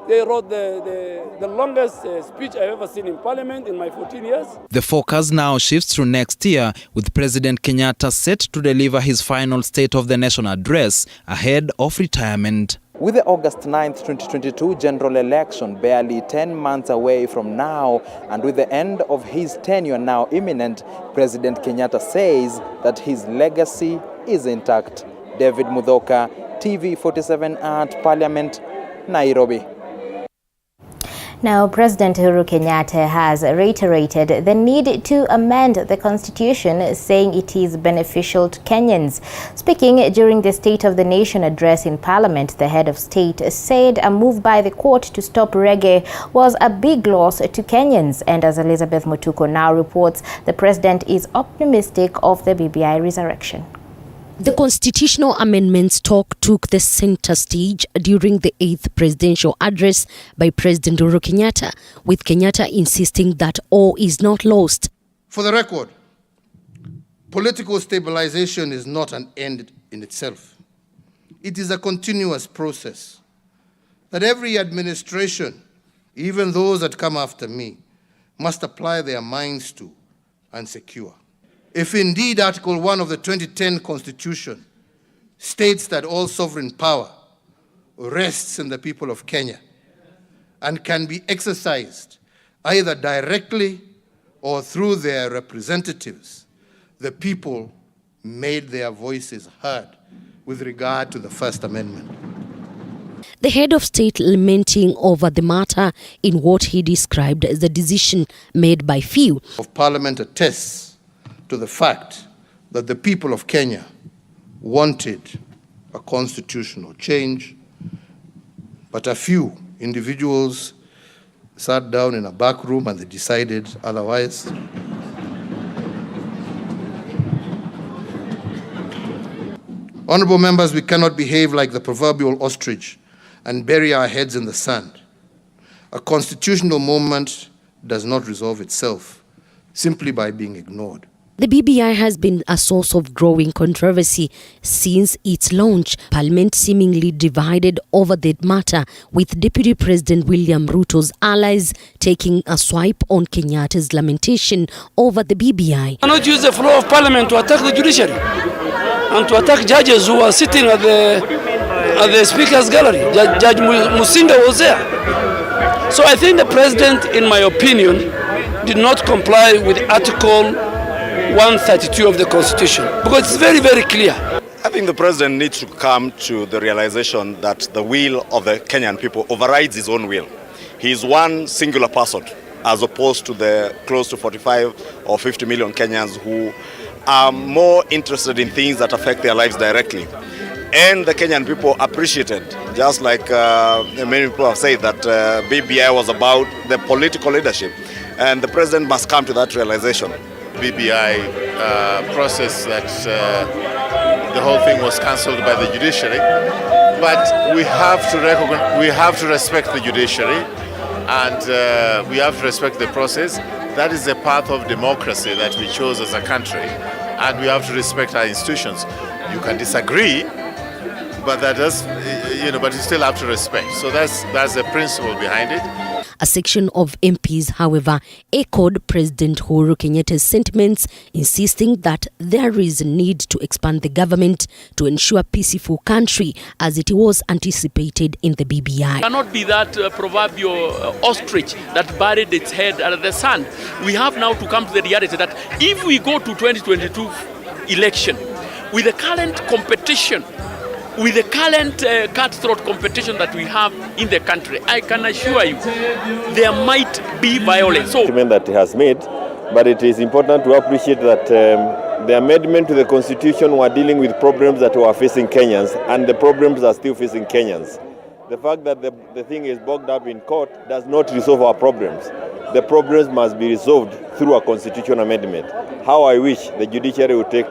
Speaker 17: They wrote the longest speech I've ever seen in Parliament in my 14 years.
Speaker 13: The focus now shifts to next year, with President Kenyatta set to deliver his final State of the Nation address ahead of retirement.
Speaker 18: With the August 9th, 2022 general election barely 10 months away from now, and with the end of his tenure now imminent, President Kenyatta says that his legacy is intact. David Mudhoka, TV47 at Parliament, Nairobi.
Speaker 2: Now, President Uhuru Kenyatta has reiterated the need to amend the constitution, saying it is beneficial to Kenyans. Speaking during the State of the Nation address in Parliament, the head of state said a move by the court to stop reggae was a big loss to Kenyans. And as Elizabeth Mutuko now reports, the president is optimistic of the BBI resurrection.
Speaker 19: The constitutional amendments talk took the center stage during the 8th presidential address by President Uhuru Kenyatta, with Kenyatta insisting that all is not lost.
Speaker 12: For the record, political stabilization is not an end in itself. It is a continuous process that every administration, even those that come after me, must apply their minds to and secure. If indeed Article 1 of the 2010 Constitution states that all sovereign power rests in the people of Kenya and can be exercised either directly or through their representatives, the people made their voices heard with regard to the First Amendment.
Speaker 19: The head of state lamenting over the matter in what he described as a decision made by few.
Speaker 12: Of Parliament attests to the fact that the people of Kenya wanted a constitutional change, but a few individuals sat down in a back room and they decided otherwise. Honorable members, we cannot behave like the proverbial ostrich and bury our heads in the sand. A constitutional movement does not resolve itself simply by being ignored.
Speaker 19: The BBI has been a source of growing controversy since its launch. Parliament seemingly divided over the matter, with Deputy President William Ruto's allies taking a swipe on Kenyatta's lamentation over the BBI.
Speaker 17: Cannot use the floor of Parliament to attack the judiciary and to attack judges who are sitting at the Speaker's gallery. Judge Musinga was there. So I think the President, in my opinion, did not comply with Article 132 of the Constitution, because it's very, very clear.
Speaker 20: I think the president needs to come to the realization that the will of the Kenyan people overrides his own will. He is one singular person, as opposed to the close to 45 or 50 million Kenyans who are more interested in things that affect their lives directly. And the Kenyan people appreciated, just like many people have said, that BBI was about the political leadership. And the president must come to that realization.
Speaker 21: BBI process that the whole thing was cancelled by the judiciary, but we have to respect the judiciary, and we have to respect the process. That is a path of democracy that we chose as a country, and we have to respect our institutions. You can disagree, but that does, but you still have to respect. So that's the principle behind it.
Speaker 19: A section of MPs, however, echoed President Uhuru Kenyatta's sentiments, insisting that there is a need to expand the government to ensure a peaceful country as it was anticipated in the BBI.
Speaker 1: It cannot be that proverbial ostrich that buried its head under the sand. We have now to come to the reality that if we go to 2022 election with the current competition, with the current cutthroat competition that we have in the country, I can assure you there might be violence. So,
Speaker 14: that he has made, but it is important to appreciate that the amendment to the constitution were dealing with problems that were facing Kenyans, and the problems are still facing Kenyans. The fact that the thing is bogged up in court does not resolve our problems. The problems must be resolved through a constitutional amendment. How I wish the judiciary would take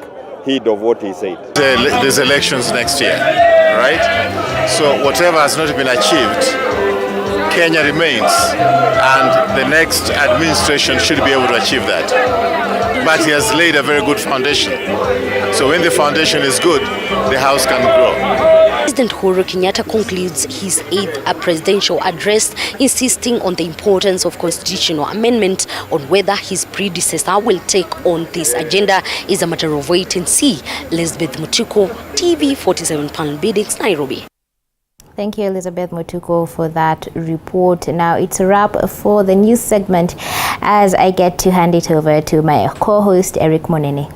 Speaker 14: heed of what he said.
Speaker 21: There's elections next year, right? So whatever has not been achieved, Kenya remains, and the next administration should be able to achieve that. But he has laid a very good foundation. So when the foundation is good, the house can grow.
Speaker 19: President Uhuru Kenyatta concludes his 8th presidential address, insisting on the importance of constitutional amendment. On whether his predecessor will take on this agenda is a matter of wait and see. Elizabeth Mutuko, TV47 Panel Biddings, Nairobi.
Speaker 2: Thank you, Elizabeth Mutuko, for that report. Now it's a wrap for the news segment as I get to hand it over to my co-host, Eric Monene.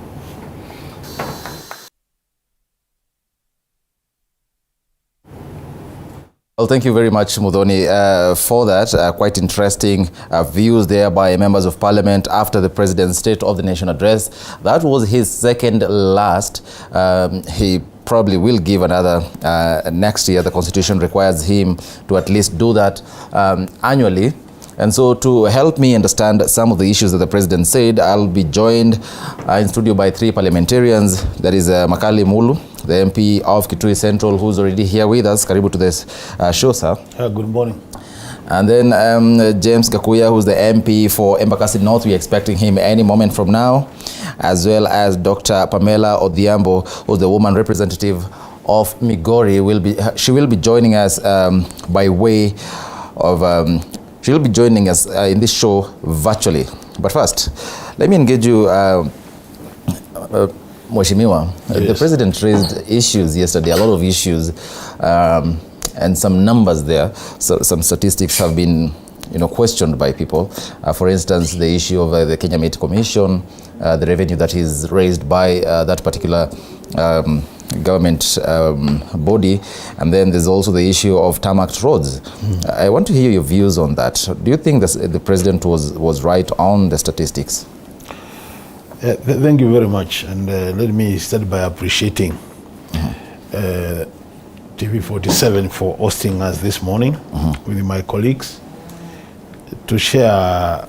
Speaker 22: Well, thank you very much, Mudhoni, for that. Quite interesting views there by members of parliament after the president's State of the Nation address. That was his second last. He probably will give another next year. The constitution requires him to at least do that annually. And so to help me understand some of the issues that the president said, I'll be joined in studio by 3 parliamentarians. There is Makali Mulu, the MP of Kitui Central, who's already here with us. Karibu to this show, sir.
Speaker 23: Good morning.
Speaker 22: And then James Gakuya, who's the MP for Embakasi North. We're expecting him any moment from now, as well as Dr. Pamela Odhiambo, who's the woman representative of Migori. She will be joining us by way of... She'll be joining us in this show virtually. But first, let me engage you, Mheshimiwa. Yes. The president raised issues yesterday, a lot of issues, and some numbers there. So some statistics have been, questioned by people. For instance, the issue of the Kenya Meat Commission, the revenue that is raised by that particular government body, and then there's also the issue of tarmac roads. I want to hear your views on that. Do you think the president was right on the statistics?
Speaker 23: Thank you very much, and let me start by appreciating TV47 for hosting us this morning with my colleagues to share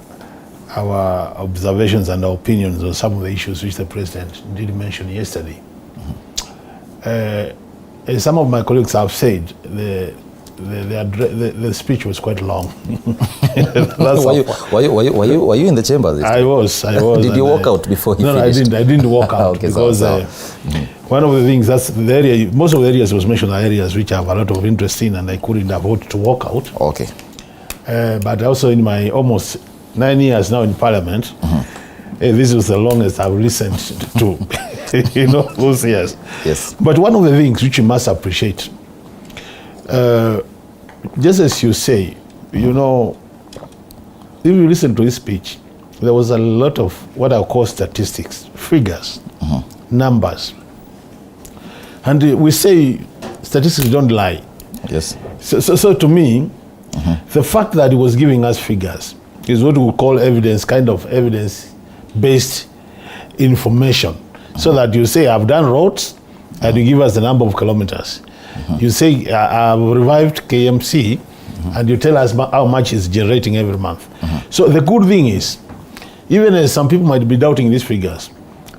Speaker 23: our observations and our opinions on some of the issues which the president did mention yesterday. As some of my colleagues have said, the speech was quite long.
Speaker 22: Were you in the chamber?
Speaker 23: I was.
Speaker 22: Did you walk out before he finished?
Speaker 23: No, I didn't walk out okay, because one of the things, that's the area, most of the areas was mentioned are areas which I have a lot of interest in, and I couldn't afford to walk out.
Speaker 22: Okay.
Speaker 23: But also in my almost 9 years now in Parliament, this was the longest I've listened to. Those years.
Speaker 22: Yes.
Speaker 23: But one of the things which you must appreciate, just as you say, if you listen to his speech, there was a lot of what I call statistics, figures, numbers. And we say statistics don't lie.
Speaker 22: Yes.
Speaker 23: So to me, the fact that he was giving us figures is what we call evidence, kind of evidence-based information. So that you say, I've done roads, and you give us the number of kilometers. You say, I've revived KMC, and you tell us how much it's generating every month. So the good thing is, even as some people might be doubting these figures,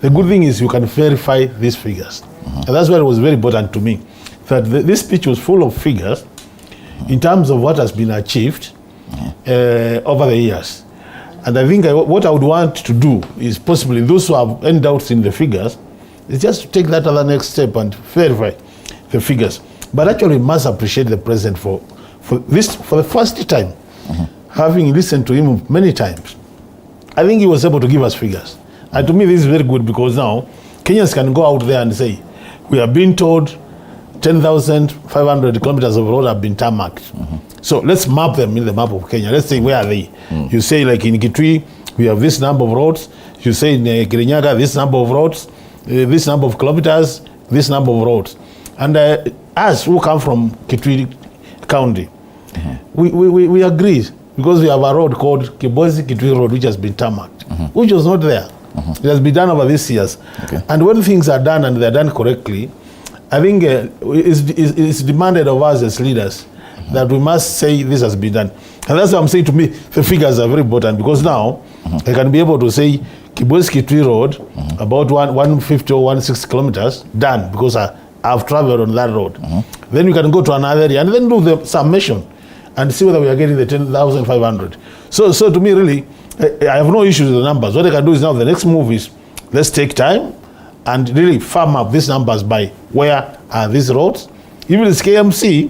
Speaker 23: the good thing is you can verify these figures. And that's why it was very important to me, that this speech was full of figures in terms of what has been achieved over the years. And I think what I would want to do is possibly those who have any doubts in the figures is just to take that other next step and verify the figures. But actually, must appreciate the president for the first time having listened to him many times, I think he was able to give us figures. And to me, this is very good because now Kenyans can go out there and say, we have been told 10,500 kilometers of road have been tarmacked. So let's map them in the map of Kenya. Let's say, where are they? You say, like in Kitui, we have this number of roads. You say in Kirinyaga, this number of roads, this number of kilometers, this number of roads. And us who come from Kitui County, we agree because we have a road called Kibozi-Kitui Road, which has been tarmacked, which was not there. It has been done over these years. And when things are done and they're done correctly, I think it's demanded of us as leaders that we must say this has been done. And that's why I'm saying, to me, the figures are very important, because now I can be able to say Kibozi-Kitui Road, about 150 or 160 kilometers, done, because I've traveled on that road. Then we can go to another area and then do the summation and see whether we are getting the 10,500. So to me, really, I have no issues with the numbers. What I can do is now the next move is, let's take time and really farm up these numbers by where are these roads. Even it's KMC,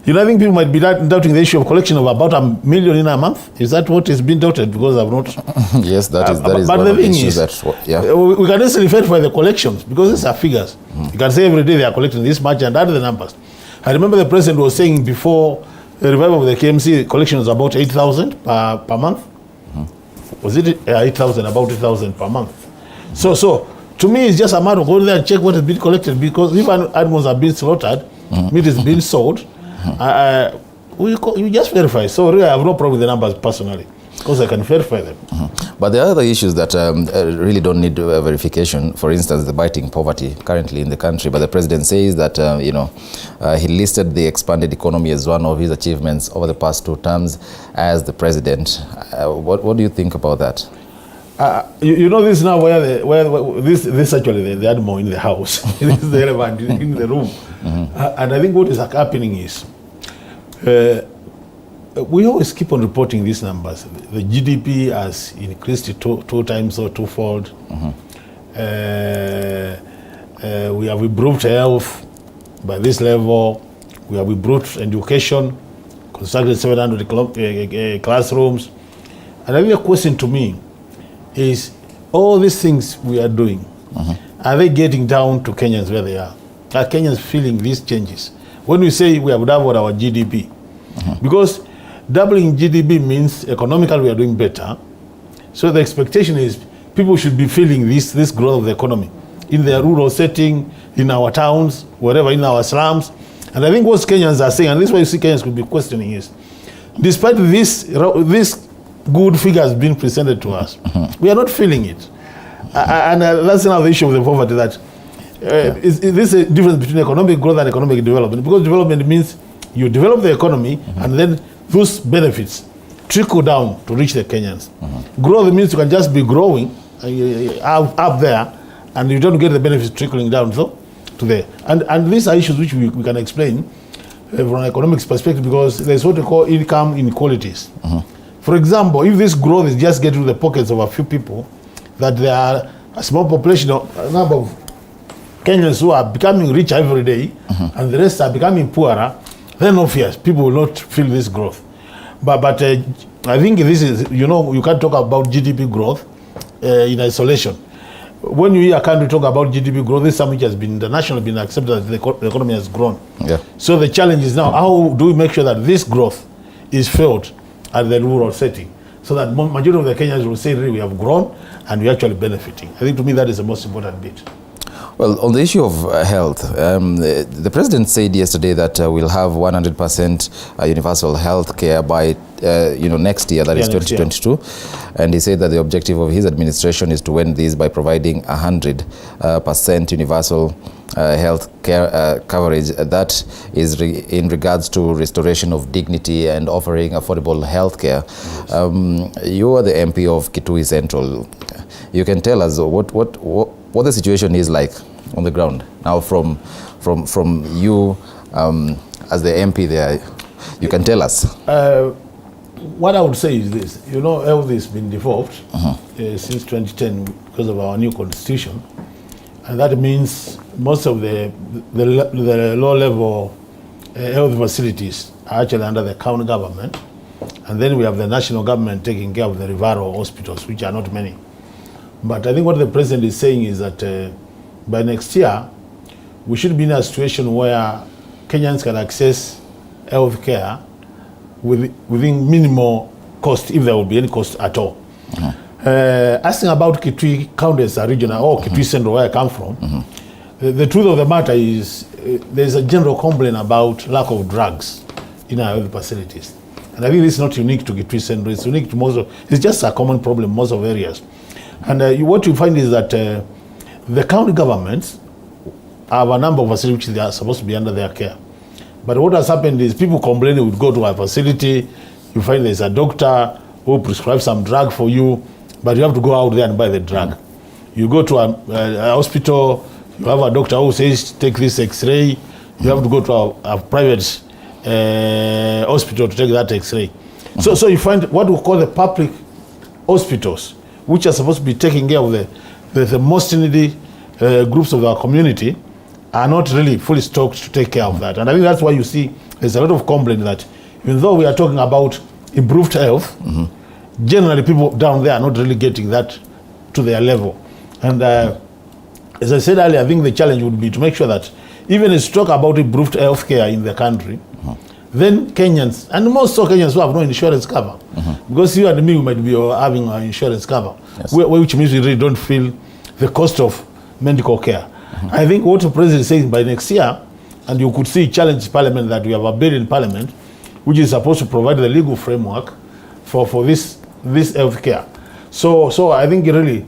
Speaker 23: you know, I think people might be doubting the issue of collection of about $1 million in a month. Is that what is being doubted? Because I've not.
Speaker 22: Yes, that is
Speaker 23: but
Speaker 22: one
Speaker 23: the
Speaker 22: of the
Speaker 23: thing
Speaker 22: issues
Speaker 23: is,
Speaker 22: we
Speaker 23: can easily verify the collections, because these are figures. You can say every day they are collecting this much and add the numbers. I remember the president was saying before the revival of the KMC, collection was about 8,000 per month. Was it 8,000? About 8,000 per month. So to me, it's just a matter of going there and check what has been collected, because if animals are being slaughtered, meat is being sold, you just verify. So really, I have no problem with the numbers personally, because I can verify them.
Speaker 22: But there are other issues that really don't need verification. For instance, the biting poverty currently in the country. But the president says that, he listed the expanded economy as one of his achievements over the past 2 terms as the president. What do you think about that?
Speaker 23: You know, this now where this actually the animal in the house. This is the elephant in the room. And I think what is happening is, we always keep on reporting these numbers. The GDP has increased two times or twofold. We have improved health by this level. We have improved education, constructed 700 classrooms. And I think a question to me is, all these things we are doing, are they getting down to Kenyans where they are? Are Kenyans feeling these changes? When we say we have doubled our GDP, because doubling GDP means economically we are doing better. So the expectation is people should be feeling this growth of the economy in their rural setting, in our towns, wherever, in our slums. And I think what Kenyans are saying, and this is why you see Kenyans could be questioning, is despite this good figures being presented to us, we are not feeling it. And that's another issue of the poverty, that is this a difference between economic growth and economic development? Because development means you develop the economy and then those benefits trickle down to reach the Kenyans. Growth means you can just be growing up there and you don't get the benefits trickling down to there. And these are issues which we can explain from an economics perspective, because there's what we call income inequalities. For example, if this growth is just getting to the pockets of a few people, that there are a small population, a number of Kenyans who are becoming rich every day, and the rest are becoming poorer, then obvious people will not feel this growth. But I think this is, you can't talk about GDP growth in isolation. When you hear a country talk about GDP growth, this is something which has been internationally been accepted that the economy has grown. So the challenge is now, how do we make sure that this growth is felt at the rural setting, so that majority of the Kenyans will say, really, we have grown and we're actually benefiting. I think to me that is the most important bit.
Speaker 22: Well, on the issue of health, the president said yesterday that we'll have 100% universal health care by next year, that is 2022. And he said that the objective of his administration is to end this by providing 100% universal health care coverage. That is in regards to restoration of dignity and offering affordable health care. You are the MP of Kitui Central. You can tell us what the situation is like on the ground now from you as the MP there. You can tell us.
Speaker 23: What I would say is this: health has been devolved since 2010 because of our new constitution, and that means most of the low-level health facilities are actually under the county government, And then we have the national government taking care of the referral hospitals, which are not many. But I think what the president is saying is that by next year, we should be in a situation where Kenyans can access health care within minimal cost, if there will be any cost at all. Asking about Kitui County as a regional, or Kitui Central, where I come from, the truth of the matter is there's a general complaint about lack of drugs in our health facilities. And I think this is not unique to Gotv Central, it's unique to most of, it's just a common problem in most of areas. And what you find is that the county governments have a number of facilities which they are supposed to be under their care. But what has happened is people complaining would go to a facility, you find there's a doctor who prescribes some drug for you, but you have to go out there and buy the drug. You go to a hospital, you have a doctor who says, take this x-ray, you have to go to a private hospital to take that x-ray. So you find what we call the public hospitals, which are supposed to be taking care of the most needy groups of our community, are not really fully stocked to take care of that. And I think that's why you see there's a lot of complaint that even though we are talking about improved health, generally people down there are not really getting that to their level. And as I said earlier, I think the challenge would be to make sure that even as you talk about improved health care in the country, then Kenyans, and most of Kenyans who have no insurance cover, because you and me might be having an insurance cover, which means we really don't feel the cost of medical care. I think what the president is saying by next year, and you could see challenge Parliament that we have a bill in Parliament which is supposed to provide the legal framework for this health care. So I think really,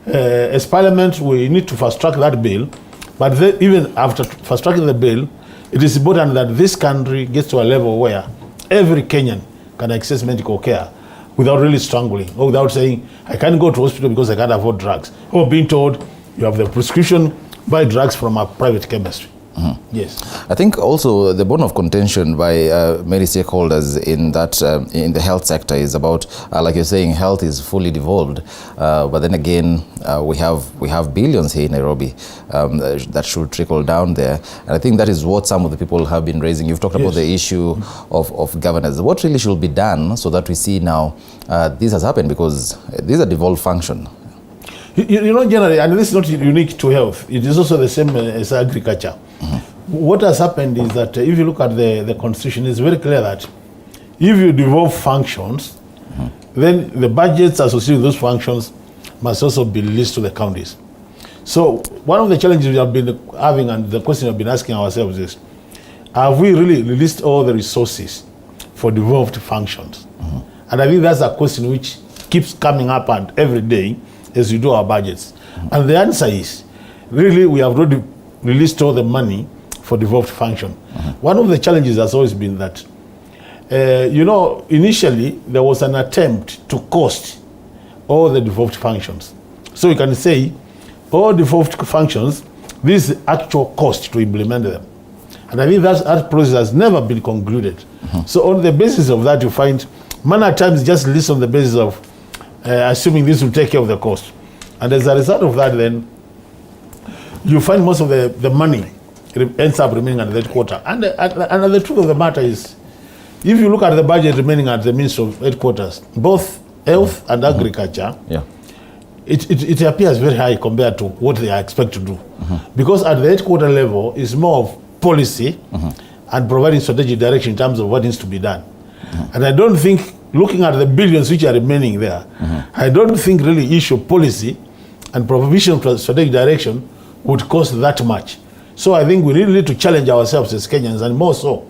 Speaker 23: as Parliament, we need to fast track that bill. But even after fast tracking the bill, it is important that this country gets to a level where every Kenyan can access medical care without really strangling, or without saying, I can't go to hospital because I can't afford drugs, or being told you have the prescription, buy drugs from a private chemist. Yes,
Speaker 22: I think also the bone of contention by many stakeholders in that in the health sector is about, like you're saying, health is fully devolved, but then again we have billions here in Nairobi that should trickle down there, and I think that is what some of the people have been raising. You've talked about the issue of governance. What really should be done so that we see now this has happened, because these are devolved function.
Speaker 23: You know, generally, and this is not unique to health, it is also the same as agriculture. What has happened is that if you look at the constitution, it's very clear that if you devolve functions, then the budgets associated with those functions must also be released to the counties. So one of the challenges we have been having, and the question we've been asking ourselves is, have we really released all the resources for devolved functions? And I think that's a question which keeps coming up and every day as we do our budgets. And the answer is, really, we have already released all the money for devolved function. One of the challenges has always been that, you know, initially there was an attempt to cost all the devolved functions. So you can say, all devolved functions, this is actual cost to implement them. And I think that process has never been concluded. So on the basis of that, you find many times just list on the basis of assuming this will take care of the cost. And as a result of that, then you find most of the money ends up remaining at the headquarters. And the truth of the matter is, if you look at the budget remaining at the Ministry of Headquarters, both health and agriculture, it appears very high compared to what they are expected to do. Because at the headquarter level, it's more of policy and providing strategic direction in terms of what needs to be done. And I don't think, looking at the billions which are remaining there, I don't think really issue policy and provision of strategic direction would cost that much. So I think we really need to challenge ourselves as Kenyans, and more so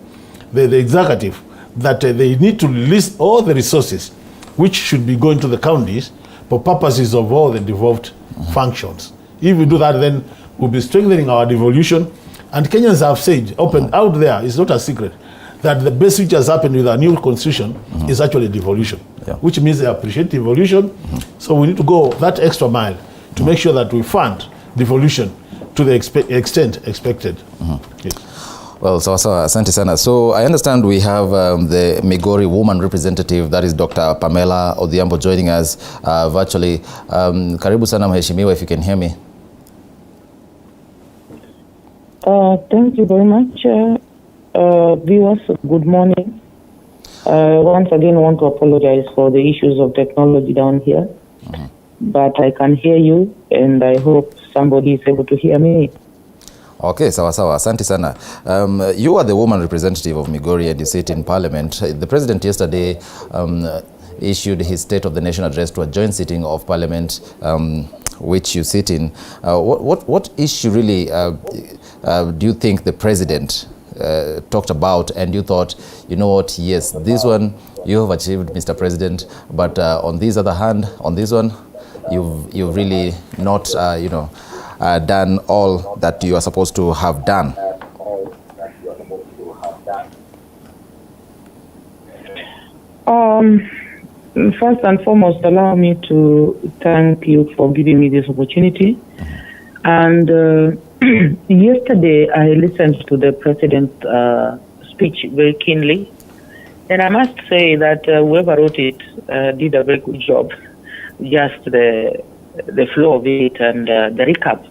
Speaker 23: the executive, that they need to release all the resources which should be going to the counties for purposes of all the devolved functions. If we do that, then we'll be strengthening our devolution. And Kenyans have said, open out there, it's not a secret, that the best which has happened with our new constitution is actually devolution, which means they appreciate devolution. So we need to go that extra mile to make sure that we fund devolution to the extent expected. Yes.
Speaker 22: Well, so asante sana. So I understand we have the Migori woman representative, that is Dr. Pamela Odhiambo, joining us virtually. Karibu sana mheshimiwa, if you can hear me.
Speaker 3: Thank you very much. Viewers, good morning. Once again, want to apologize for the issues of technology down here. But I can hear you, and I hope somebody is able to hear me.
Speaker 22: Okay, sawa. Asante sana. You are the woman representative of Migori and you sit in Parliament. The President yesterday issued his State of the Nation address to a joint sitting of Parliament, which you sit in. What issue really do you think the President talked about, and you thought, you know what, yes, this one you have achieved, Mr. President, but on this other hand, on this one, you've really not, done all that you are supposed to have done?
Speaker 3: First and foremost, allow me to thank you for giving me this opportunity. And yesterday, I listened to the President's speech very keenly. And I must say that whoever wrote it did a very good job. Just the flow of it and the recap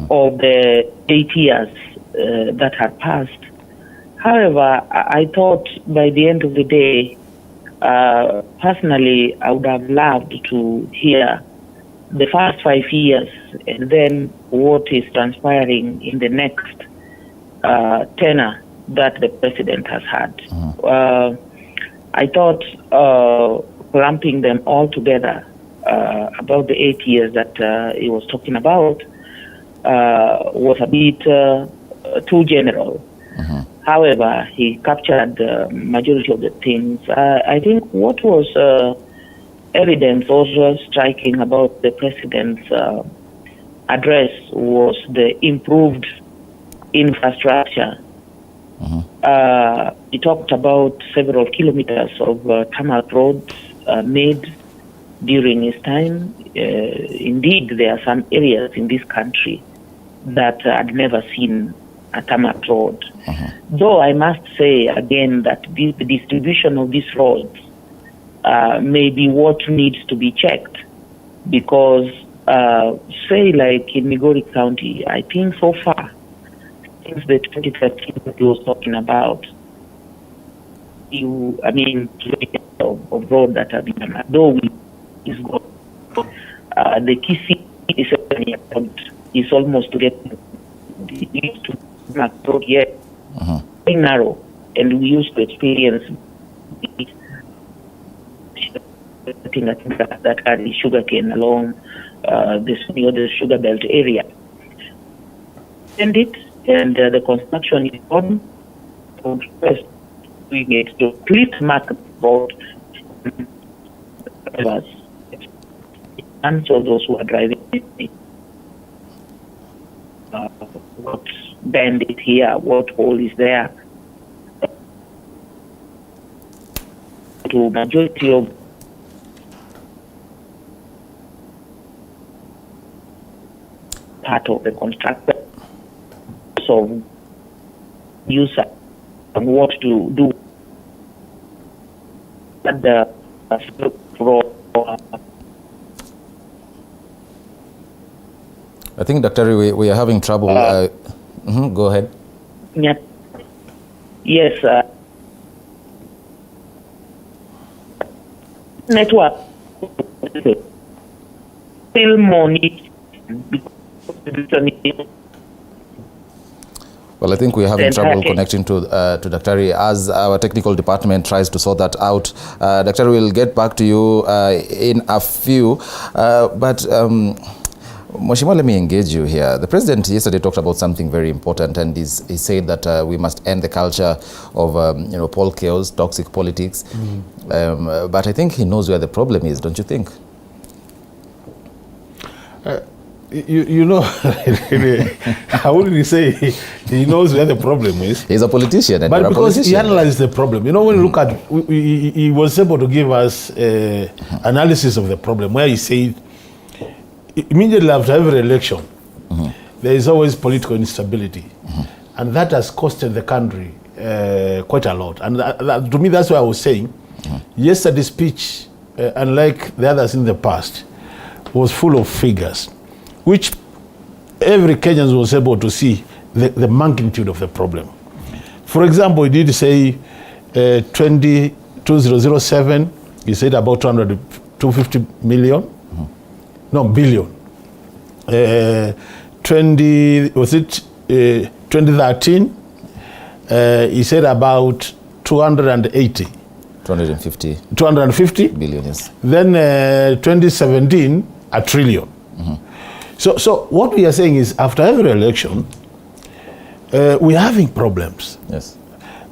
Speaker 3: of the 8 years that had passed. However, I thought by the end of the day, personally, I would have loved to hear the first 5 years and then what is transpiring in the next tenure that the President has had. I thought clumping them all together about the 8 years that he was talking about was a bit too general. However, he captured the majority of the things. I think what was evidence also striking about the President's address was the improved infrastructure. He talked about several kilometers of tarmac roads made during his time. Indeed, there are some areas in this country that had never seen a tarmac road. Though I must say again that the distribution of these roads may be what needs to be checked, because say like in Migori County, I think so far, since the 2013 that he was talking about, of road that have been, though is good, the Kisi is almost to get to road yet, very narrow, and we used to experience that carry sugarcane along the sugar belt area. And the construction is on first doing it to please mark road and so those who are driving what bend is here, what hole is there. To majority of part of the constructor, so user and what to do at the
Speaker 22: I think, Dr. We are having trouble. Go ahead.
Speaker 3: Yeah. Yes. Network still more need.
Speaker 22: Well, I think we are having trouble connecting to Dr. as our technical department tries to sort that out. Dr. We'll get back to you in a few. But Mheshimiwa, let me engage you here. The President yesterday talked about something very important, and he said that we must end the culture of poll chaos, toxic politics. But I think he knows where the problem is, don't you think?
Speaker 23: I wouldn't say he knows where the problem is.
Speaker 22: He's a politician. And
Speaker 23: but because he analyzed the problem. When you look at, he was able to give us analysis of the problem, where he said, immediately after every election, there is always political instability. And that has costed the country quite a lot. And to me, that's why I was saying, yesterday's speech, unlike the others in the past, was full of figures, which every Kenyan was able to see the magnitude of the problem. For example, he did say 20 2007, he said about 250 million. No, billion. 2013, he said about 250
Speaker 22: billion, yes.
Speaker 23: Then 2017, a trillion. So what we are saying is, after every election, we are having problems.
Speaker 22: Yes.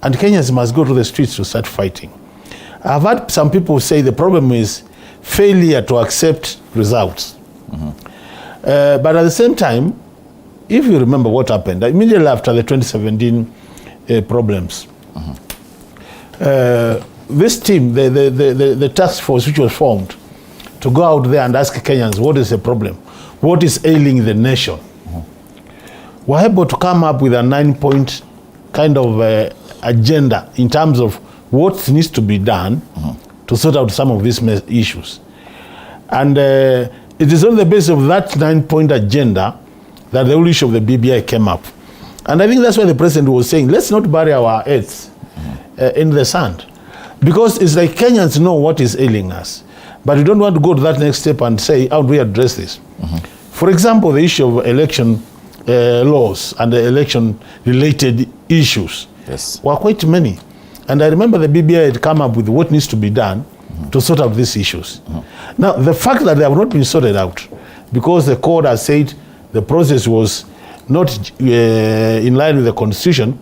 Speaker 23: And Kenyans must go to the streets to start fighting. I've had some people say the problem is failure to accept results. But at the same time, if you remember what happened, immediately after the 2017 problems, this team, the task force which was formed to go out there and ask Kenyans, what is the problem? What is ailing the nation? Were able to come up with a 9-point kind of agenda in terms of what needs to be done to sort out some of these issues. And it is on the basis of that 9-point agenda that the whole issue of the BBI came up. And I think that's why the president was saying, let's not bury our heads in the sand. Because it's like Kenyans know what is ailing us. But we don't want to go to that next step and say, how do we address this? For example, the issue of election laws and the election-related issues were quite many. And I remember the BBI had come up with what needs to be done to sort out these issues. Now, the fact that they have not been sorted out, because the court has said the process was not in line with the constitution,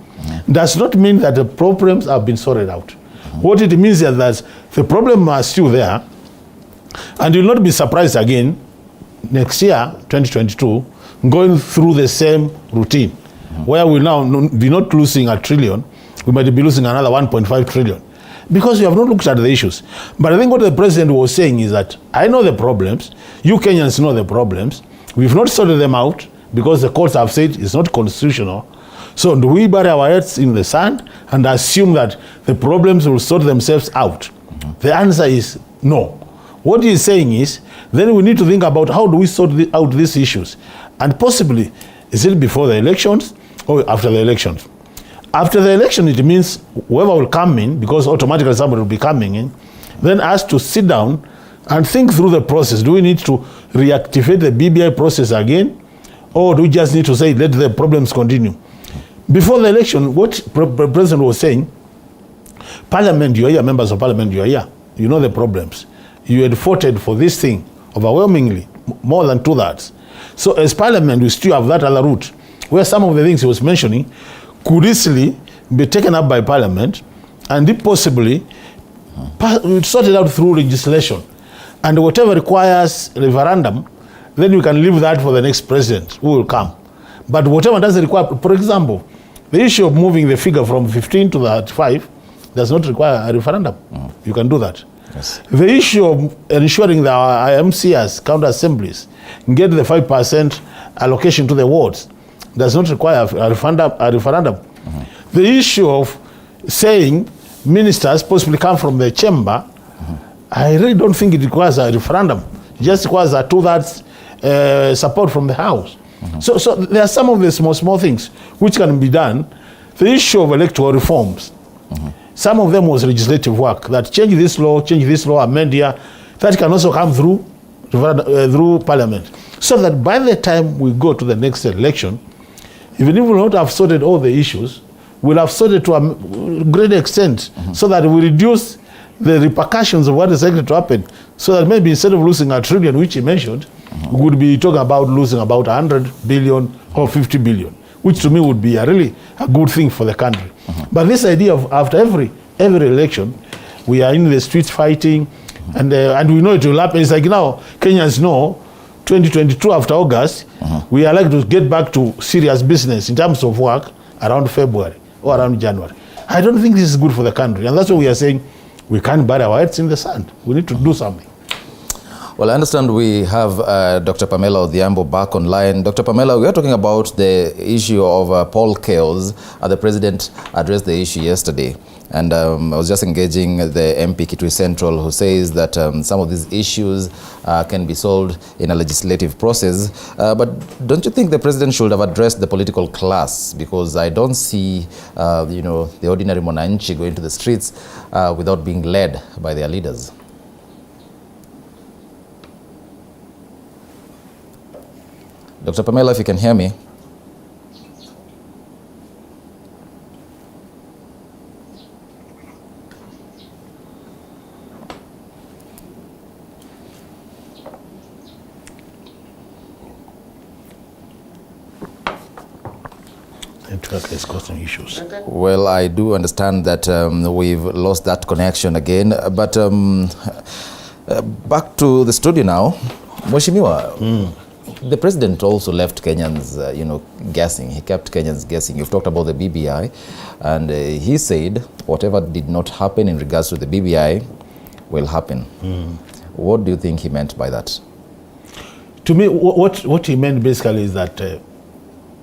Speaker 23: does not mean that the problems have been sorted out. What it means is that the problems are still there, and you'll not be surprised again next year, 2022, going through the same routine, where we now be not losing a trillion, we might be losing another 1.5 trillion, because we have not looked at the issues. But I think what the president was saying is that I know the problems, you Kenyans know the problems, we've not sorted them out because the courts have said it's not constitutional. So do we bury our heads in the sand and assume that the problems will sort themselves out? The answer is no. What he is saying is, then we need to think about how do we sort out these issues. And possibly, is it before the elections or after the elections? After the election, it means whoever will come in, because automatically somebody will be coming in, then ask to sit down and think through the process. Do we need to reactivate the BBI process again? Or do we just need to say, let the problems continue? Before the election, what the president was saying, Parliament, you are here, members of Parliament, you are here. You know the problems. You had voted for this thing overwhelmingly, more than 2/3. So as Parliament, we still have that other route, where some of the things he was mentioning could easily be taken up by Parliament and if possibly sorted out through legislation. And whatever requires referendum, then you can leave that for the next president who will come. But whatever doesn't require, for example, the issue of moving the figure from 15 to 35 does not require a referendum. You can do that. Yes. The issue of ensuring that our IMCs, county assemblies, get the 5% allocation to the wards does not require a referendum. The issue of saying ministers possibly come from the chamber, I really don't think it requires a referendum. It just requires a 2/3 support from the House. So there are some of the small things which can be done. The issue of electoral reforms, some of them was legislative work, that change this law, amend here, that can also come through Parliament. So that by the time we go to the next election, even if we will not have sorted all the issues, we'll have sorted to a great extent, so that we reduce the repercussions of what is likely to happen. So that maybe instead of losing a trillion, which he mentioned, we would be talking about losing about 100 billion or 50 billion, which to me would be a really good thing for the country. But this idea of after every election, we are in the streets fighting, and we know it will happen. It's like now, Kenyans know, 2022 after August, we are like to get back to serious business in terms of work around February or around January. I don't think this is good for the country. And that's why we are saying we can't bury our heads in the sand. We need to do something.
Speaker 22: Well, I understand we have Dr. Pamela Odhiambo back online. Dr. Pamela, we are talking about the issue of poll chaos. The president addressed the issue yesterday. And I was just engaging the MP Kitui Central, who says that some of these issues can be solved in a legislative process. But don't you think the president should have addressed the political class? Because I don't see, the ordinary mwananchi going to the streets without being led by their leaders. Dr. Pamela, if you can hear me.
Speaker 23: Network is causing issues.
Speaker 22: Well, I do understand that we've lost that connection again. But back to the studio now. Mheshimiwa, the president also left Kenyans, guessing. He kept Kenyans guessing. You've talked about the BBI, and he said whatever did not happen in regards to the BBI will happen. What do you think he meant by that?
Speaker 23: To me, what he meant basically is that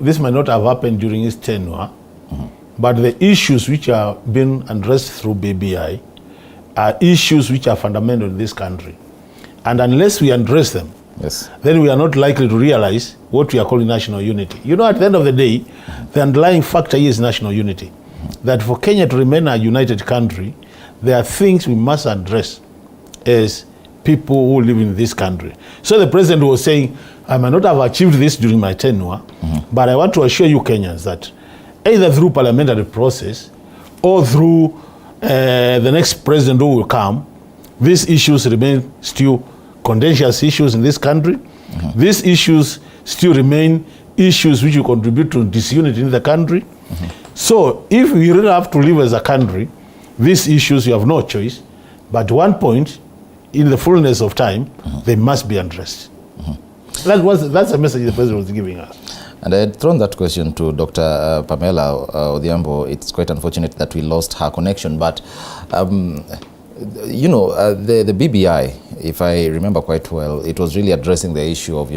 Speaker 23: this might not have happened during his tenure, but the issues which are being addressed through BBI are issues which are fundamental in this country. And unless we address them, then we are not likely to realize what we are calling national unity. At the end of the day, the underlying factor here is national unity. That for Kenya to remain a united country, there are things we must address as people who live in this country. So the president was saying, I might not have achieved this during my tenure, but I want to assure you Kenyans that either through parliamentary process or through the next president who will come, these issues remain still contentious issues in this country. These issues still remain issues which will contribute to disunity in the country. So if we really have to live as a country, these issues, you have no choice. But at one point, in the fullness of time, they must be addressed. That's a message the president was giving us.
Speaker 22: And I had thrown that question to Dr. Pamela Odhiambo. It's quite unfortunate that we lost her connection, but the BBI, if I remember quite well, it was really addressing the issue of,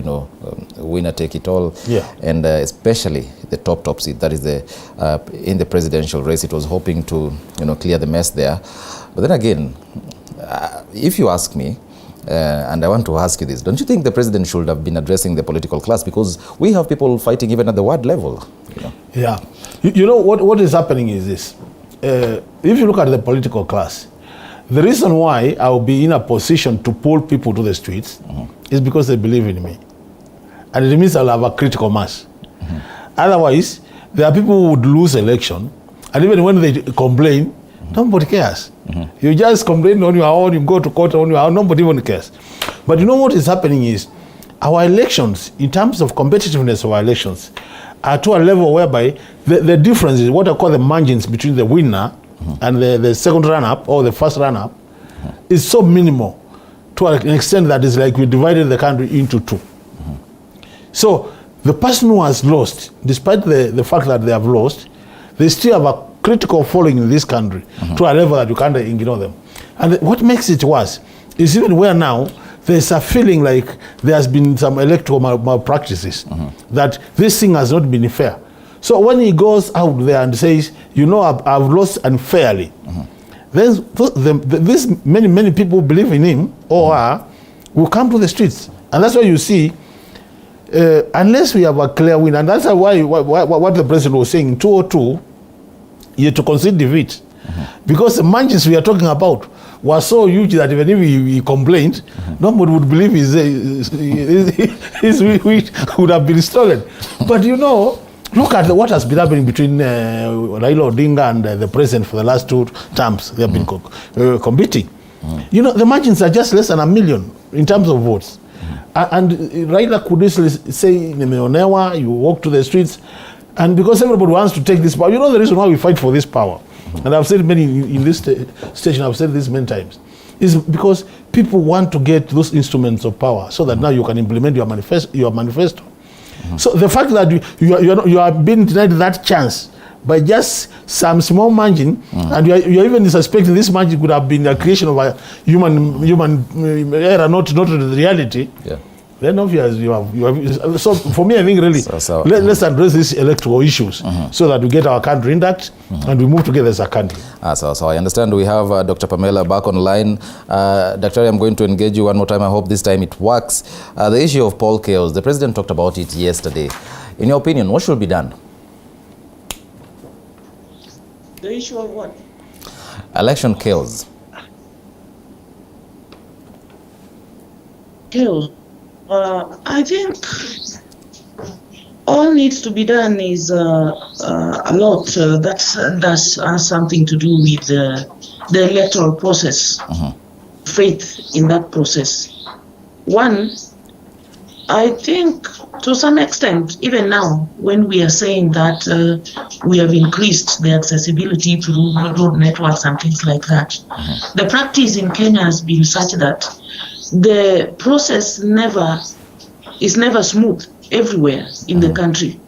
Speaker 22: winner take it all. And especially the top seat, that is in the presidential race. It was hoping to, clear the mess there. But then again, if you ask me, and I want to ask you this, don't you think the president should have been addressing the political class? Because we have people fighting even at the ward level.
Speaker 23: Yeah. What is happening is this. If you look at the political class, the reason why I will be in a position to pull people to the streets is because they believe in me. And it means I'll have a critical mass. Otherwise, there are people who would lose election, and even when they complain, nobody cares. You just complain on your own, you go to court on your own, nobody even cares. But what is happening is, our elections, in terms of competitiveness of our elections, are to a level whereby the difference is what I call the margins between the winner and the second run-up or the first run-up is so minimal to an extent that it's like we divided the country into two. So the person who has lost, despite the fact that they have lost, they still have a critical following in this country to a level that you can't ignore them. And what makes it worse is even where now there's a feeling like there has been some electoral malpractices, that this thing has not been fair. So when he goes out there and says, I've lost unfairly, then this many people who believe in him will come to the streets. And that's why you see, unless we have a clear win, and that's why what the president was saying in 2002, you had to concede defeat. Because the margins we are talking about were so huge that even if he complained, nobody would believe his wheat would have been stolen. But look at what has been happening between Raila Odinga and the president for the last 2 terms. They have been competing. The margins are just less than 1 million in terms of votes. And Raila could easily say, Nimeonewa, you walk to the streets. And because everybody wants to take this power, the reason why we fight for this power, and I've said in this station, I've said this many times, is because people want to get those instruments of power so that now you can implement your manifesto. So the fact that you are being denied that chance by just some small margin, and you're even suspecting this margin could have been a creation of a human error, not the reality.
Speaker 22: Yeah.
Speaker 23: Then obviously you have. So for me, I think really let's address these electoral issues so that we get our country intact and we move together as a country.
Speaker 22: So I understand we have Dr. Pamela back online. Dr. I'm going to engage you one more time. I hope this time it works. The issue of poll chaos, the president talked about it yesterday. In your opinion, what should be done?
Speaker 4: The issue of what?
Speaker 22: Election chaos.
Speaker 4: Chaos. I think all needs to be done is a lot. That's has something to do with the electoral process, faith in that process. One, I think to some extent, even now, when we are saying that we have increased the accessibility through road networks and things like that, the practice in Kenya has been such that the process is never smooth everywhere in the country.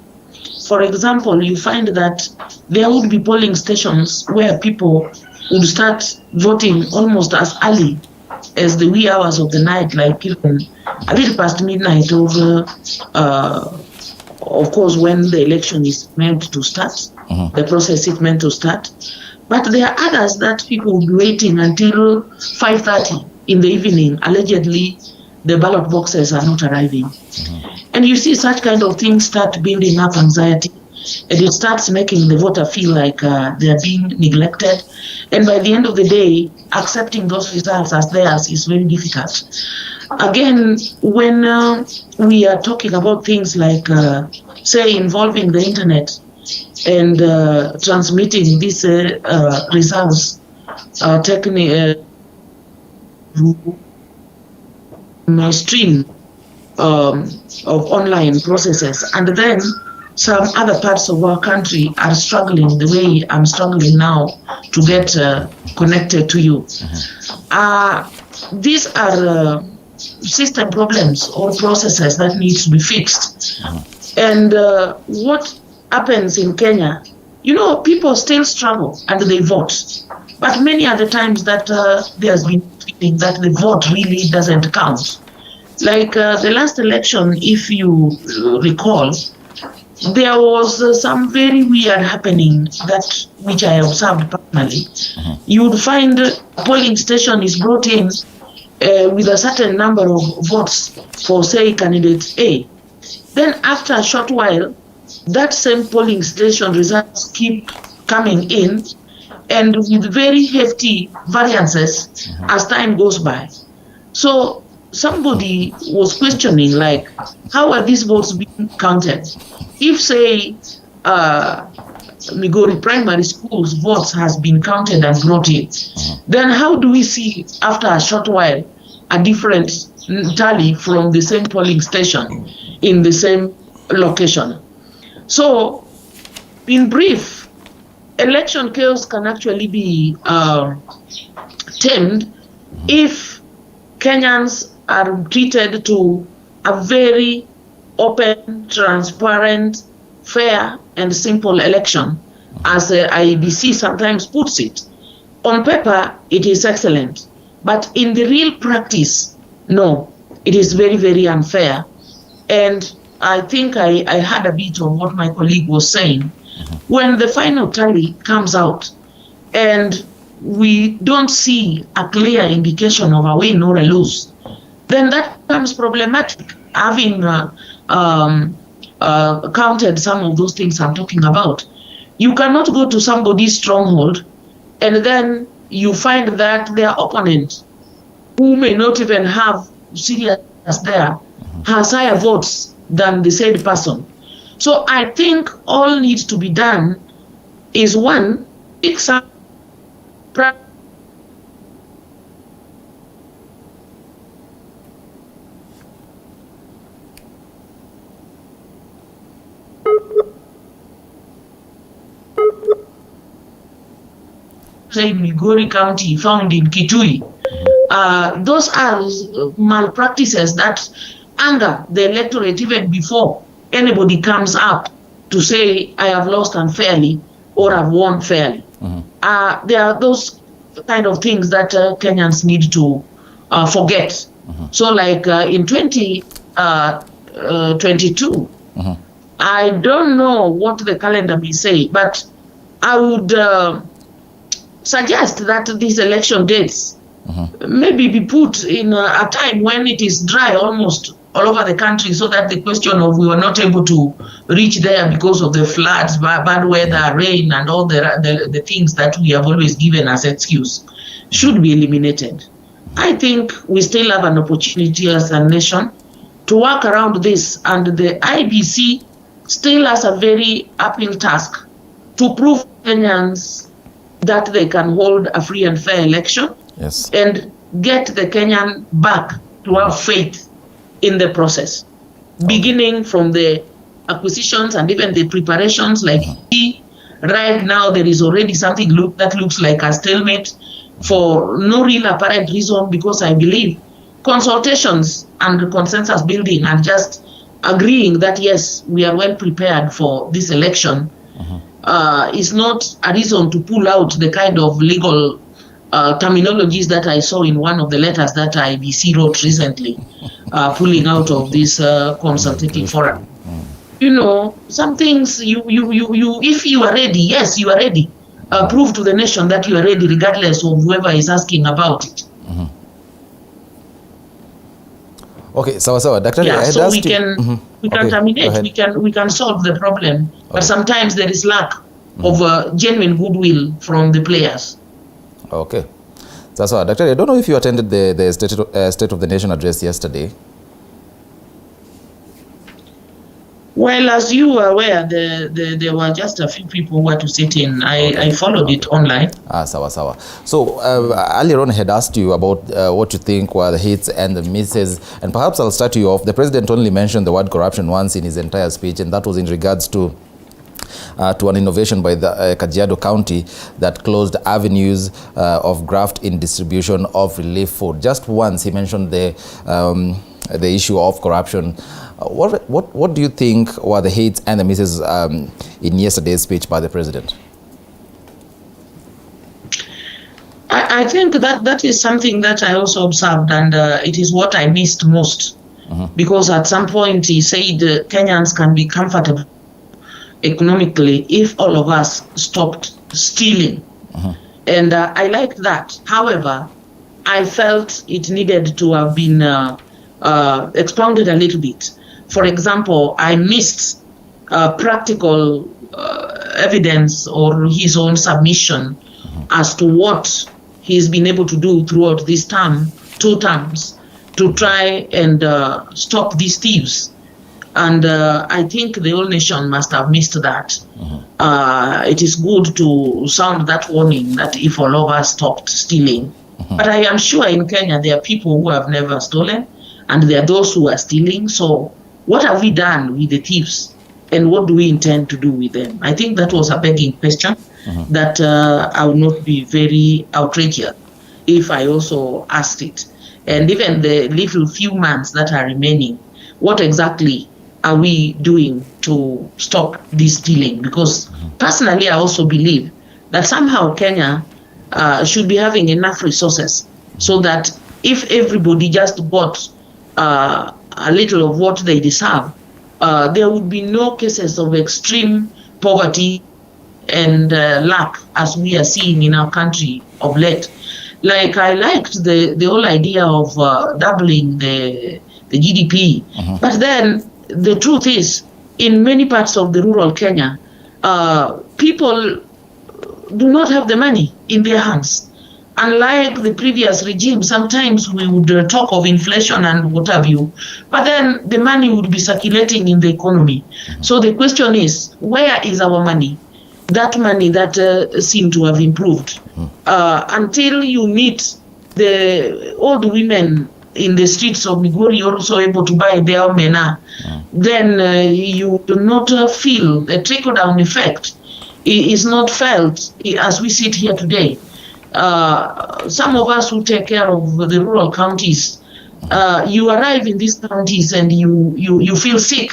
Speaker 4: For example, you find that there would be polling stations where people would start voting almost as early as the wee hours of the night, like even a little past midnight of course, when the election is meant to start, the process is meant to start. But there are others that people will be waiting until 5:30 in the evening. Allegedly, the ballot boxes are not arriving. And you see such kind of things start building up anxiety, and it starts making the voter feel like they are being neglected. And by the end of the day, accepting those results as theirs is very difficult. Again, when we are talking about things like, say, involving the internet and transmitting these results, stream of online processes, and then some other parts of our country are struggling the way I'm struggling now to get connected to you. These are system problems or processes that need to be fixed. And what happens in Kenya, you know, people still struggle and they vote. But many are the times that there's been feeling that the vote really doesn't count. Like the last election, if you recall, there was some very weird happening which I observed personally. You would find a polling station is brought in with a certain number of votes for, say, candidate A. Then after a short while, that same polling station results keep coming in, and with very hefty variances as time goes by. So somebody was questioning, like, how are these votes being counted? If, say, Migori Primary School's votes has been counted and brought in, then how do we see, after a short while, a different tally from the same polling station in the same location? So, in brief, election chaos can actually be tamed if Kenyans are treated to a very open, transparent, fair, and simple election, as the IEBC sometimes puts it. On paper, it is excellent, but in the real practice, no, it is very, very unfair. And I think I had a bit of what my colleague was saying. When the final tally comes out and we don't see a clear indication of a win or a lose, then that becomes problematic. Having counted some of those things I'm talking about, you cannot go to somebody's stronghold and then you find that their opponent, who may not even have serious there, has higher votes than the said person. So I think all needs to be done is, one, fix up say Migori County found in Kitui. Those are malpractices that anger the electorate even before anybody comes up to say, I have lost unfairly. or have won fairly. There are those kind of things that Kenyans need to forget. So like in 2022, I don't know what the calendar may say, but I would suggest that these election dates maybe be put in a time when it is dry almost all over the country, so that the question of we were not able to reach there because of the floods, bad weather, rain, and all the things that we have always given as excuse should be eliminated. I think we still have an opportunity as a nation to work around this, and the IBC still has a very uphill task to prove Kenyans that they can hold a free and fair election and get the Kenyan back to have faith in the process, beginning from the acquisitions and even the preparations. Like right now, there is already something that looks like a stalemate for no real apparent reason, because I believe consultations and consensus building and just agreeing that yes, we are well prepared for this election is not a reason to pull out the kind of legal terminologies that I saw in one of the letters that IBC wrote recently, pulling out of this consultative forum. You know, some things if you are ready, yes, you are ready. Prove to the nation that you are ready, regardless of whoever is asking about it.
Speaker 22: Okay, so Dr.
Speaker 4: Yeah, so we can terminate, we can solve the problem, but sometimes there is lack of genuine goodwill from the players.
Speaker 22: Okay, so Dr. I don't know if you attended the State of the Nation address yesterday.
Speaker 4: Well, as you were aware, there were just a few people who were to sit in. I followed it online.
Speaker 22: Sawa. So earlier on I had asked you about what you think were the hits and the misses, and perhaps I'll start you off. The president only mentioned the word corruption once in his entire speech, and that was in regards to an innovation by the Kajiado County that closed avenues of graft in distribution of relief food. Just once he mentioned the issue of corruption. What do you think were the hits and the misses in yesterday's speech by the president?
Speaker 4: I think that is something that I also observed, and it is what I missed most, because at some point he said Kenyans can be comfortable economically if all of us stopped stealing. And I liked that. However, I felt it needed to have been expounded a little bit. For example, I missed practical evidence or his own submission as to what he's been able to do throughout this term, 2 terms, to try and stop these thieves. And I think the whole nation must have missed that. It is good to sound that warning that if all of us stopped stealing. But I am sure in Kenya there are people who have never stolen, and there are those who are stealing. So what have we done with the thieves, and what do we intend to do with them? I think that was a begging question that I would not be very outrageous if I also asked it. And even the little few months that are remaining, what exactly are we doing to stop this stealing? Because personally, I also believe that somehow Kenya should be having enough resources so that if everybody just got a little of what they deserve, there would be no cases of extreme poverty and lack as we are seeing in our country of late. Like, I liked the whole idea of doubling the GDP, but then the truth is, in many parts of the rural Kenya, people do not have the money in their hands. Unlike the previous regime, sometimes we would talk of inflation and what have you, but then the money would be circulating in the economy. So the question is, where is our money? That money that seemed to have improved. Until you meet the old women in the streets of Migori also able to buy their omena, then you do not feel the trickle-down effect is not felt as we sit here today. Some of us who take care of the rural counties, you arrive in these counties and you feel sick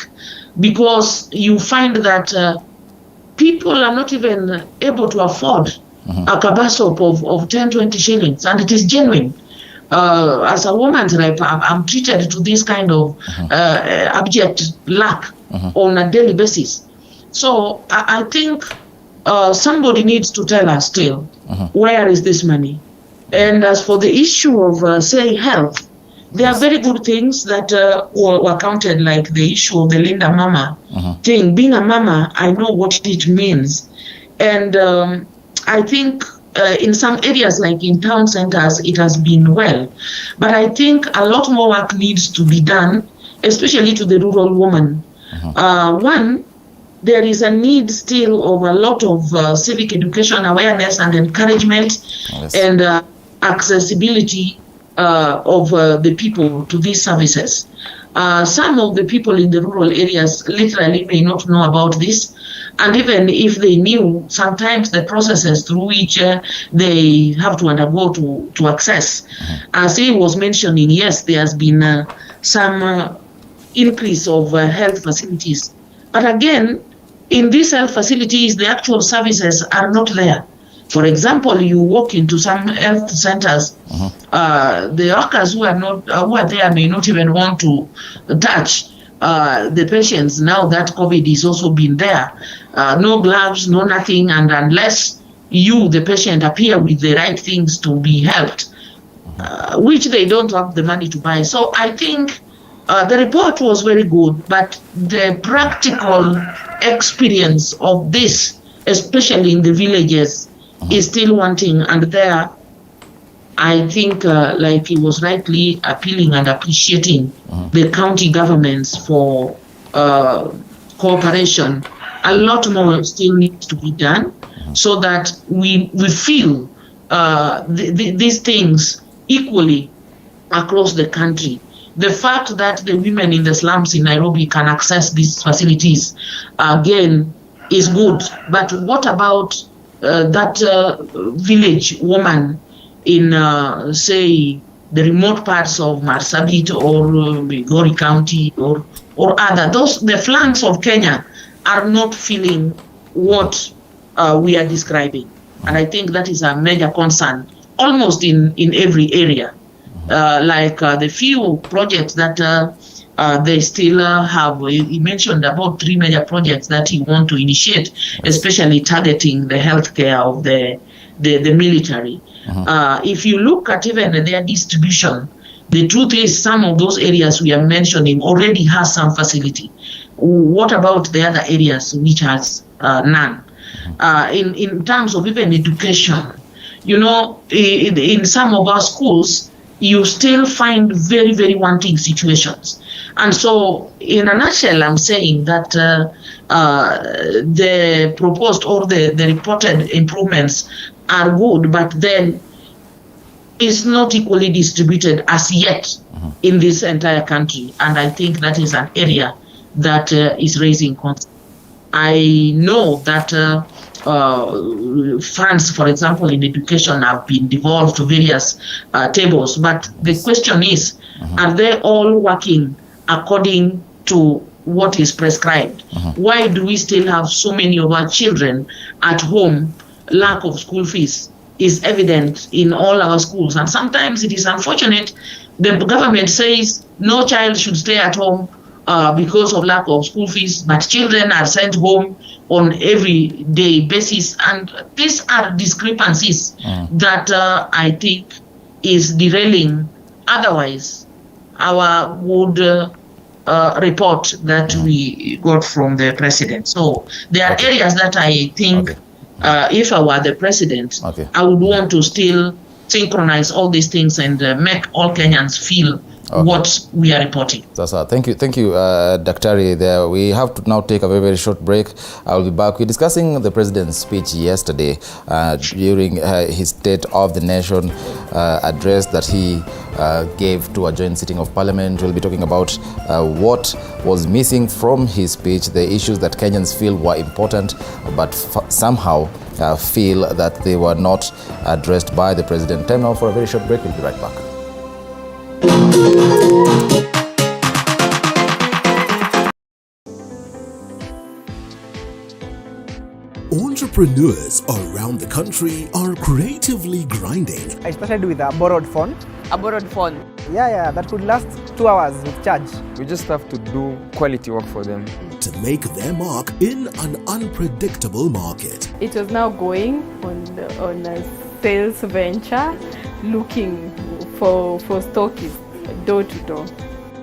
Speaker 4: because you find that people are not even able to afford a kabasop of 10, 20 shillings, and it is genuine. As a woman's rep, I'm treated to this kind of abject lack on a daily basis. So I think somebody needs to tell us still, where is this money? And as for the issue of, say, health, there are very good things that were counted, like the issue of the Linda Mama thing. Being a mama, I know what it means. And I think in some areas, like in town centers, it has been well. But I think a lot more work needs to be done, especially to the rural woman. One, there is a need still of a lot of civic education, awareness and encouragement, and accessibility of the people to these services. Some of the people in the rural areas literally may not know about this. And even if they knew, sometimes the processes through which they have to undergo to access. As he was mentioning, yes, there has been some increase of health facilities. But again, in these health facilities, the actual services are not there. For example, you walk into some health centers, the workers who are there may not even want to touch the patients now that COVID is also been there. No gloves, no nothing, and unless you, the patient, appear with the right things to be helped, which they don't have the money to buy. So I think the report was very good, but the practical experience of this, especially in the villages, is still wanting. And there, I think, like he was rightly appealing and appreciating the county governments for cooperation. A lot more still needs to be done so that we feel these things equally across the country. The fact that the women in the slums in Nairobi can access these facilities, again, is good. But what about that village woman in, say, the remote parts of Marsabit or Migori County or other? The flanks of Kenya are not feeling what we are describing. And I think that is a major concern almost in every area. Like the few projects that they still have. He mentioned about 3 major projects that he wants to initiate, especially targeting the healthcare of the military. If you look at even their distribution, the truth is some of those areas we are mentioning already has some facility. What about the other areas which has none? In terms of even education, you know, in some of our schools, you still find very, very wanting situations. And so, in a nutshell, I'm saying that the proposed or the reported improvements are good, but then is not equally distributed as yet in this entire country. And I think that is an area that is raising concern. I know that funds, for example, in education have been devolved to various tables, but the question is, are they all working according to what is prescribed? Why do we still have so many of our children at home? Lack of school fees is evident in all our schools, and sometimes it is unfortunate. The government says no child should stay at home because of lack of school fees, but children are sent home on everyday basis, and these are discrepancies that I think is derailing otherwise our good report that we got from the president. So there are areas that I think if I were the president, I would want to still synchronize all these things and make all Kenyans feel what we are reporting.
Speaker 22: Thank you, Daktari. There we have to now take a very, very short break. I will be back. We're discussing the president's speech yesterday during his State of the Nation address that he gave to a joint sitting of Parliament. We'll be talking about what was missing from his speech, the issues that Kenyans feel were important, but somehow feel that they were not addressed by the president. Time now for a very short break. We'll be right back.
Speaker 6: Entrepreneurs around the country are creatively grinding.
Speaker 9: I started with a borrowed phone.
Speaker 10: A borrowed phone?
Speaker 9: Yeah, that could last 2 hours with charge.
Speaker 24: We just have to do quality work for them.
Speaker 6: To make their mark in an unpredictable market.
Speaker 25: It was now going on a sales venture, looking for stockists door to door.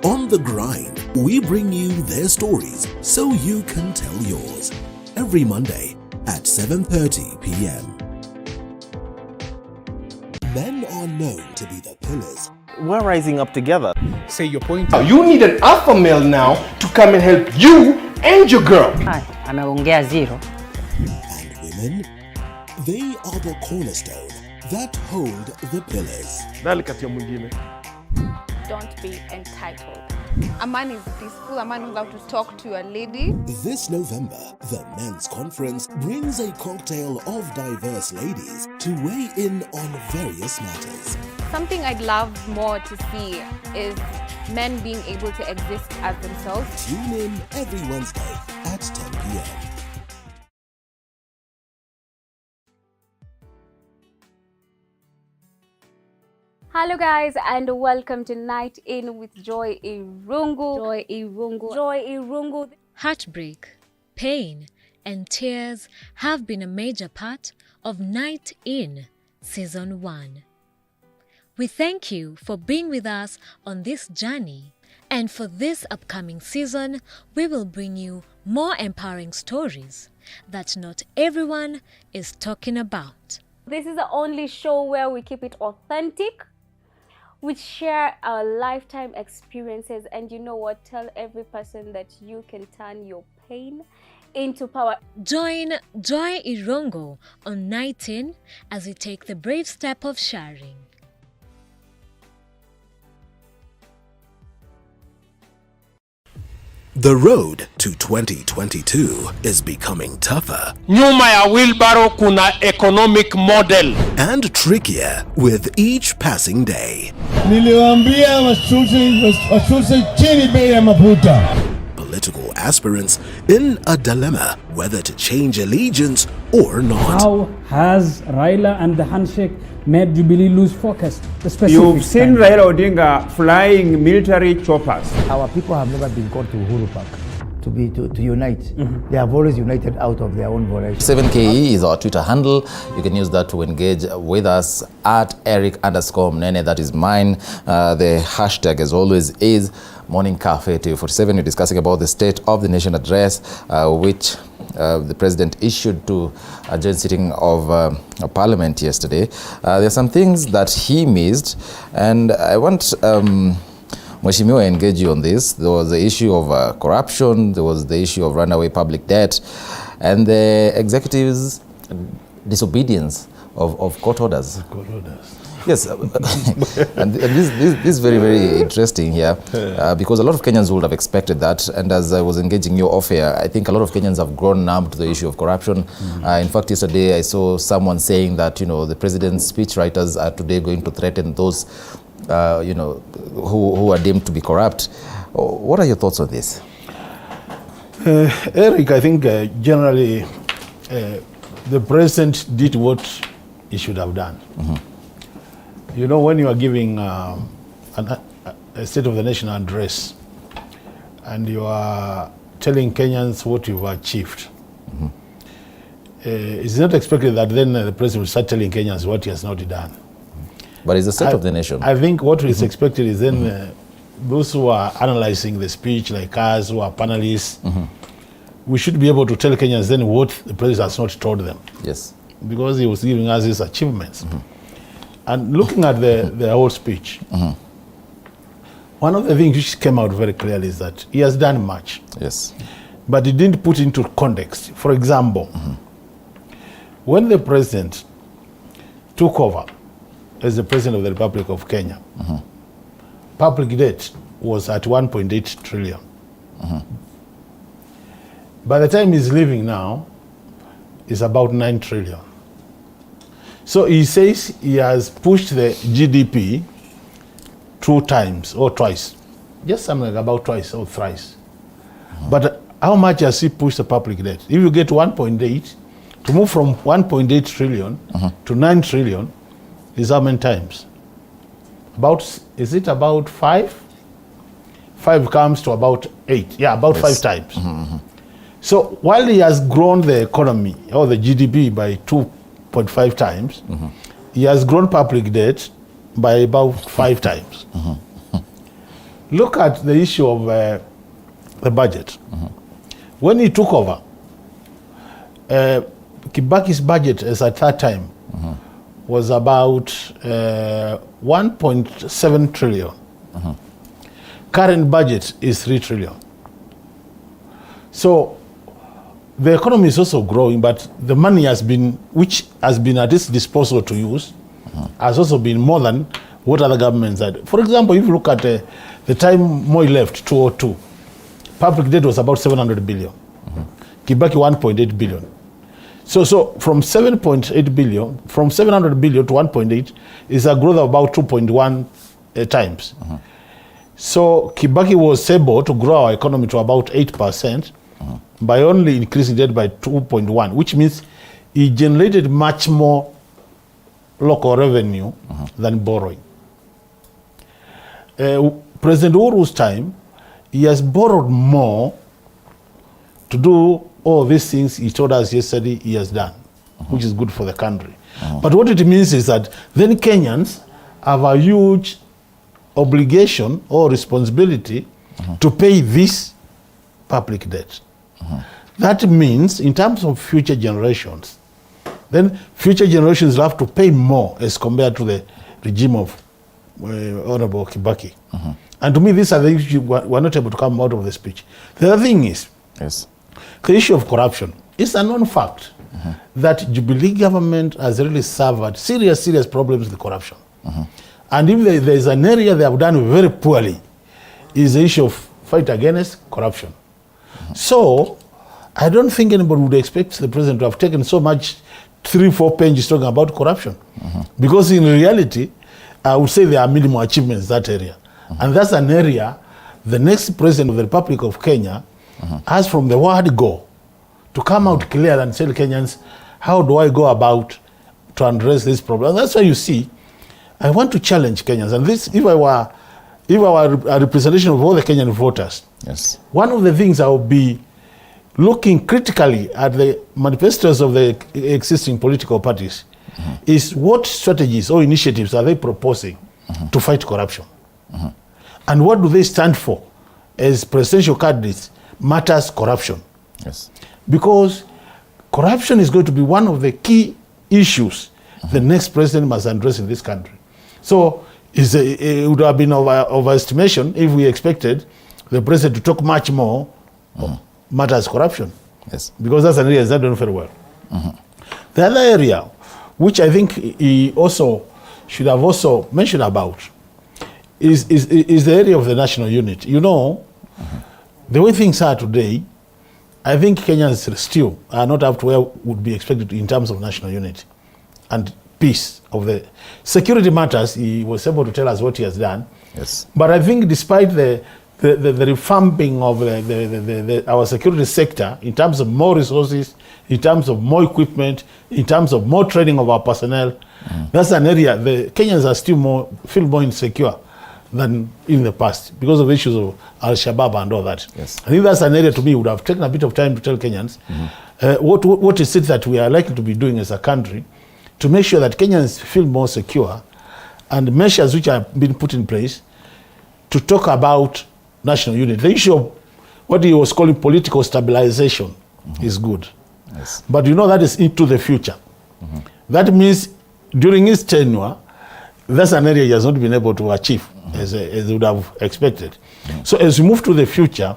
Speaker 6: On the grind, we bring you their stories so you can tell yours. Every Monday at 7:30 p.m. Men are known to be the pillars.
Speaker 26: We're rising up together.
Speaker 27: Say your point.
Speaker 28: You need an alpha male now to come and help you and your girl.
Speaker 27: Anaongea zero.
Speaker 6: And women, they are the cornerstone that hold the pillars.
Speaker 29: Don't be entitled. A man is peaceful, a man who's allowed to talk to a lady.
Speaker 6: This November, the Men's Conference brings a cocktail of diverse ladies to weigh in on various matters.
Speaker 29: Something I'd love more to see is men being able to exist as themselves.
Speaker 6: Tune in every Wednesday at 10 p.m.
Speaker 30: Hello guys, and welcome to Night In with Joy Irungu. Joy Irungu. Joy Irungu.
Speaker 31: Heartbreak, pain, and tears have been a major part of Night In Season 1. We thank you for being with us on this journey, and for this upcoming season, we will bring you more empowering stories that not everyone is talking about.
Speaker 30: This is the only show where we keep it authentic. We share our lifetime experiences, and you know what? Tell every person that you can turn your pain into power.
Speaker 31: Join Joy Irungu on Night In as we take the brave step of sharing.
Speaker 6: The road to 2022 is becoming tougher.
Speaker 28: Nyuma ya wheelbarrow kuna economic model.
Speaker 6: And trickier with each passing day.
Speaker 32: Niliwaambia washushe chini bei ya mafuta.
Speaker 6: Political aspirants in a dilemma whether to change allegiance or not.
Speaker 33: How has Raila and the handshake made Jubilee lose focus?
Speaker 28: You've seen Raila Odinga flying military choppers.
Speaker 32: Our people have never been called to Uhuru Park to unite. They have always united out of their own volition.
Speaker 22: 7KE is our Twitter handle. You can use that to engage with us at Eric_Mnene. That is mine. The hashtag, as always, is Morning Cafe 247. We're discussing about the State of the Nation address, which the president issued to a joint sitting of Parliament yesterday. There are some things that he missed, and I want Mheshimiwa engage you on this. There was the issue of corruption, there was the issue of runaway public debt, and the executive's disobedience of court orders.
Speaker 23: Court orders.
Speaker 22: Yes, and this is very, very interesting here, because a lot of Kenyans would have expected that, and as I was engaging you off air, I think a lot of Kenyans have grown numb to the issue of corruption. In fact, yesterday I saw someone saying that, the president's speechwriters are today going to threaten those, who are deemed to be corrupt. What are your thoughts on this?
Speaker 23: Eric, I think generally the president did what he should have done. When you are giving a State of the Nation address and you are telling Kenyans what you've achieved, it's not expected that then the president will start telling Kenyans what he has not done.
Speaker 22: But it's the State of the Nation.
Speaker 23: I think what is expected is then those who are analyzing the speech, like us, who are panelists, we should be able to tell Kenyans then what the president has not told them.
Speaker 22: Yes.
Speaker 23: Because he was giving us his achievements. And looking at the whole speech, one of the things which came out very clearly is that he has done much.
Speaker 22: Yes.
Speaker 23: But he didn't put into context. For example, when the president took over as the president of the Republic of Kenya, public debt was at 1.8 trillion. By the time he's leaving now, it's about 9 trillion. So he says he has pushed the GDP 2 times or twice. Just something like about twice or thrice. But how much has he pushed the public debt? If you get 1.8, To move from 1.8 trillion to 9 trillion is how many times? Is it about 5? 5 comes to about 8. Yeah, about 5 times. So while he has grown the economy or the GDP by 2.5 times, he has grown public debt by about 5 times. Look at the issue of the budget. When he took over, Kibaki's budget as at that time was about 1.7 trillion. Current budget is 3 trillion. So the economy is also growing, but the money which has been at its disposal to use has also been more than what other governments had. For example, if you look at the time Moi left, 2002, public debt was about 700 billion. Kibaki 1.8 billion. So from 7.8 billion, from 700 billion to 1.8 is a growth of about 2.1 times. So Kibaki was able to grow our economy to about 8% by only increasing debt by 2.1, which means he generated much more local revenue than borrowing. President Uhuru's time, he has borrowed more to do all these things he told us yesterday he has done, which is good for the country. But what it means is that then Kenyans have a huge obligation or responsibility to pay this public debt. That means in terms of future generations, then future generations will have to pay more as compared to the regime of Honorable Kibaki. And to me, these are the issues we're not able to come out of the speech. The other thing is, the issue of corruption. It's a known fact that Jubilee government has really suffered serious problems with corruption. And if there is an area they have done very poorly, is the issue of fight against corruption. So I don't think anybody would expect the president to have taken so much 3-4 pages talking about corruption. Because in reality, I would say there are minimal achievements in that area. And that's an area the next president of the Republic of Kenya has from the word go to come out clear and tell Kenyans, how do I go about to address this problem? And that's why you see, I want to challenge Kenyans. And this, if I were a representation of all the Kenyan voters, one of the things I will be looking critically at the manifestos of the existing political parties is what strategies or initiatives are they proposing to fight corruption? And what do they stand for as presidential candidates matters corruption? Because corruption is going to be one of the key issues the next president must address in this country. So it would have been overestimation if we expected the president to talk much more matters corruption. Because that's an area that's done very well. The other area, which I think he also should have also mentioned about, is the area of the national unity. You know, the way things are today, I think Kenyans still are not up to where would be expected in terms of national unity and peace of the security matters. He was able to tell us what he has done. But I think despite the revamping of our security sector in terms of more resources, in terms of more equipment, in terms of more training of our personnel, that's an area the Kenyans are still feel more insecure than in the past because of the issues of Al-Shabaab and all that. I think that's an area to me would have taken a bit of time to tell Kenyans what is it that we are likely to be doing as a country to make sure that Kenyans feel more secure, and measures which have been put in place to talk about national unity. The issue of what he was calling political stabilization is good. But you know that is into the future. That means during his tenure, that's an area he has not been able to achieve as he would have expected. So as we move to the future,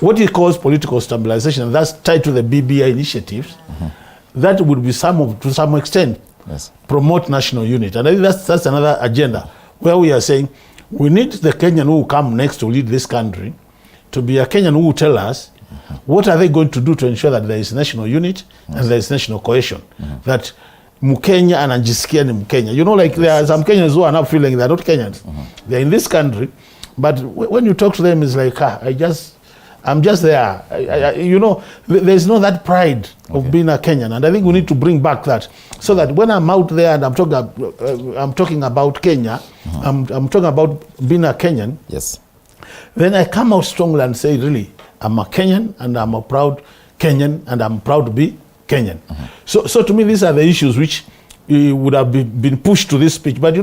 Speaker 23: what he calls political stabilization, and that's tied to the BBI initiatives, that would be to some extent promote national unity. And I think that's another agenda where we are saying we need the Kenyan who will come next to lead this country to be a Kenyan who will tell us what are they going to do to ensure that there is national unity and there is national cohesion. That Mukenya and anajisikia ni Mkenya. You know, like there are some Kenyans who are now feeling they're not Kenyans. They're in this country, but when you talk to them, it's like, I'm just there. There's no that pride of being a Kenyan, and I think we need to bring back that, so that when I'm out there and I'm talking about Kenya, I'm talking about being a Kenyan.
Speaker 22: Yes.
Speaker 23: Then I come out strongly and say, really, I'm a Kenyan, and I'm a proud Kenyan, and I'm proud to be Kenyan. So to me, these are the issues which would have been pushed to this speech. But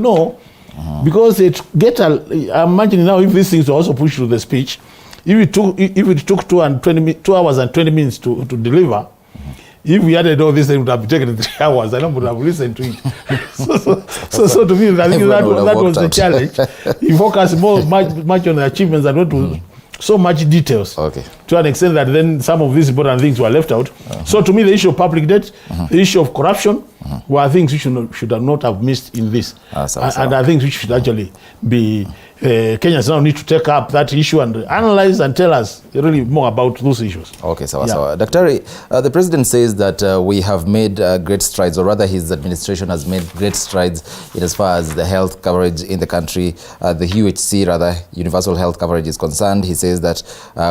Speaker 23: because I'm imagining now if these things were also pushed to the speech, if it took 2 hours and 20 minutes to deliver, if we added all this, it would have taken 3 hours. I don't would have listened to it. so to me, I think that was the challenge. You focus much on the achievements and not to so much details, to an extent that then some of these important things were left out. So to me, the issue of public debt, the issue of corruption, were things we should not have missed in this. And I think we should actually be, Kenyans now need to take up that issue and analyze and tell us really more about those issues.
Speaker 22: Okay, so Daktari, the president says that we have made great strides, or rather his administration has made great strides in as far as the health coverage in the country, the UHC, rather, universal health coverage is concerned. He says that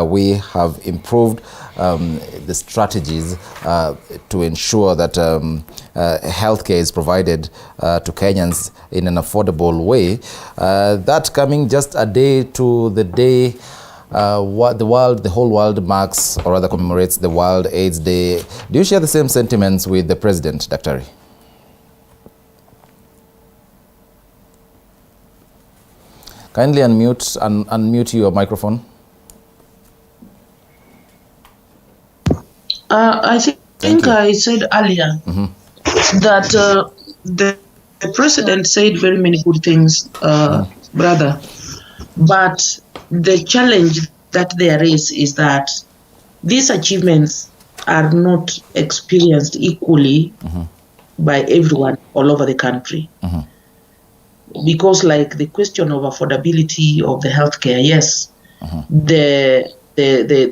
Speaker 22: we have improved the strategies to ensure that healthcare is provided to Kenyans in an affordable way. That coming just a day to the day the whole world marks, or rather commemorates, the World AIDS Day. Do you share the same sentiments with the president, Daktari? Kindly unmute your microphone.
Speaker 4: I think I said earlier that the president said very many good things, brother. But the challenge that there is that these achievements are not experienced equally by everyone all over the country. Because like the question of affordability of the healthcare, yes, the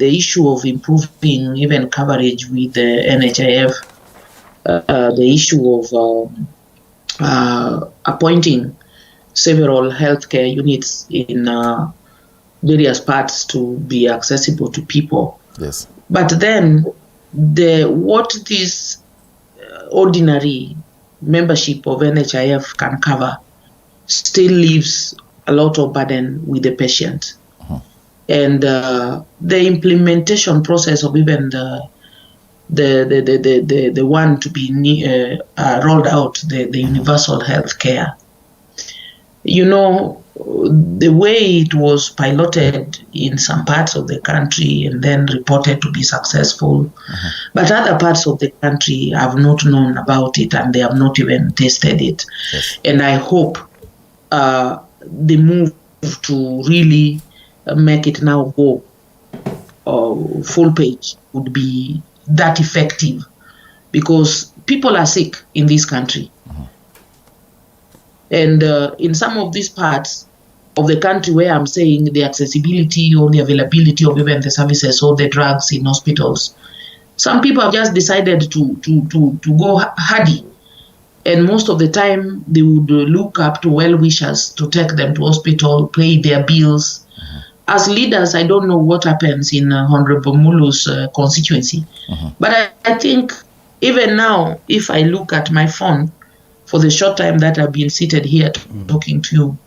Speaker 4: issue of improving even coverage with the NHIF, the issue of appointing several healthcare units in various parts to be accessible to people.
Speaker 22: Yes.
Speaker 4: But then what this ordinary membership of NHIF can cover still leaves a lot of burden with the patient. And the implementation process of even the one to be rolled out, the universal health care, the way it was piloted in some parts of the country and then reported to be successful, but other parts of the country have not known about it and they have not even tested it.
Speaker 22: Yes.
Speaker 4: And I hope the move to really make it now go full page would be that effective, because people are sick in this country. And in some of these parts of the country where I'm saying the accessibility or the availability of even the services or the drugs in hospitals, some people have just decided to go hardy. And most of the time they would look up to well-wishers to take them to hospital, pay their bills. As leaders, I don't know what happens in Honorable Mulu's constituency. But I think even now, if I look at my phone, for the short time that I've been seated here talking to you,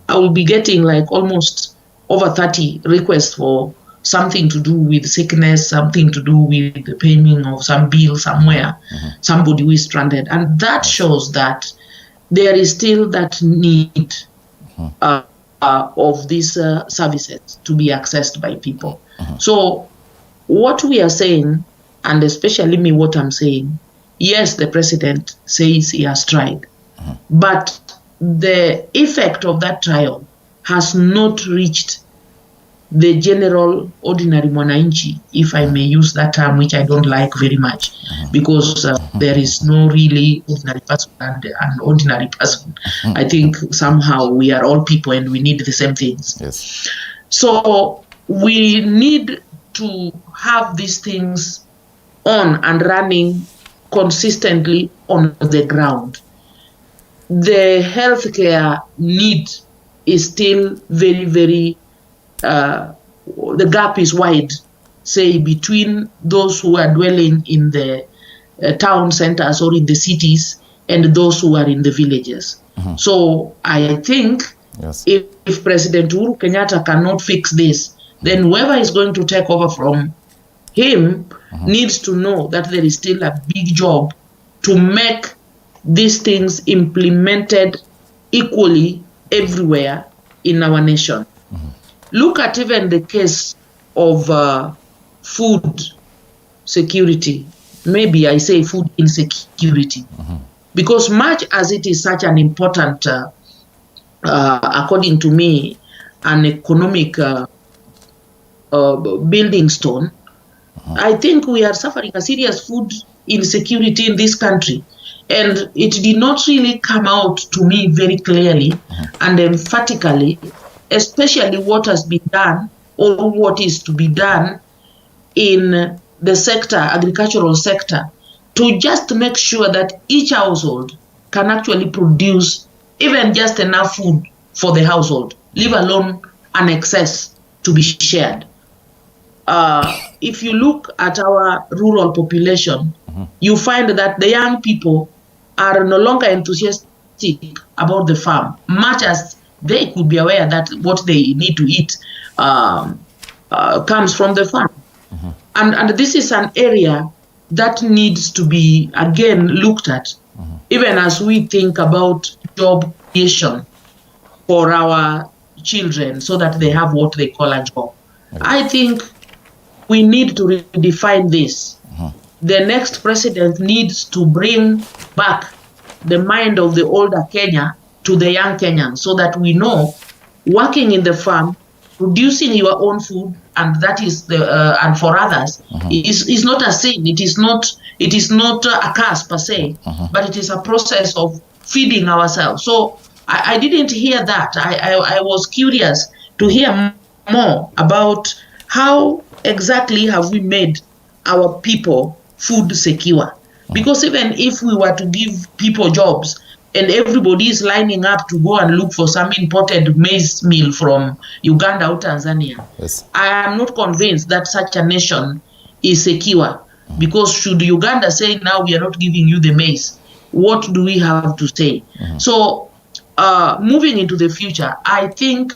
Speaker 4: I will be getting like almost over 30 requests for something to do with sickness, something to do with the payment of some bill somewhere, somebody who is stranded. And that shows that there is still that need of these services to be accessed by people. So what we are saying, and especially me, what I'm saying, yes, the president says he has tried, but the effect of that trial has not reached the general ordinary mwananchi, if I may use that term, which I don't like very much, because there is no really ordinary person and an ordinary person. I think somehow we are all people and we need the same things.
Speaker 22: Yes.
Speaker 4: So we need to have these things on and running consistently on the ground. The healthcare need is still very, very, the gap is wide say, between those who are dwelling in the town centers or in the cities and those who are in the villages. So I think if President Uhuru Kenyatta cannot fix this, then whoever is going to take over from him needs to know that there is still a big job to make these things implemented equally everywhere in our nation. Look at even the case of food security. Maybe I say food insecurity. Because much as it is such an important, according to me, an economic building stone, I think we are suffering a serious food insecurity in this country. And it did not really come out to me very clearly and emphatically, especially what has been done or what is to be done in the sector, agricultural sector, to just make sure that each household can actually produce even just enough food for the household, leave alone an excess to be shared. If you look at our rural population, you find that the young people are no longer enthusiastic about the farm, much as they could be aware that what they need to eat comes from the farm. And this is an area that needs to be, again, looked at, even as we think about job creation for our children so that they have what they call a job. I think we need to redefine this. The next president needs to bring back the mind of the older Kenya to the young Kenyans so that we know working in the farm, producing your own food, and that is the and for others is not a sin. It is not a curse per se, but it is a process of feeding ourselves. So I didn't hear that. I was curious to hear more about how exactly have we made our people food secure. Because even if we were to give people jobs and everybody is lining up to go and look for some imported maize meal from Uganda or Tanzania, I am not convinced that such a nation is secure. Because should Uganda say, now we are not giving you the maize, what do we have to say? So moving into the future, I think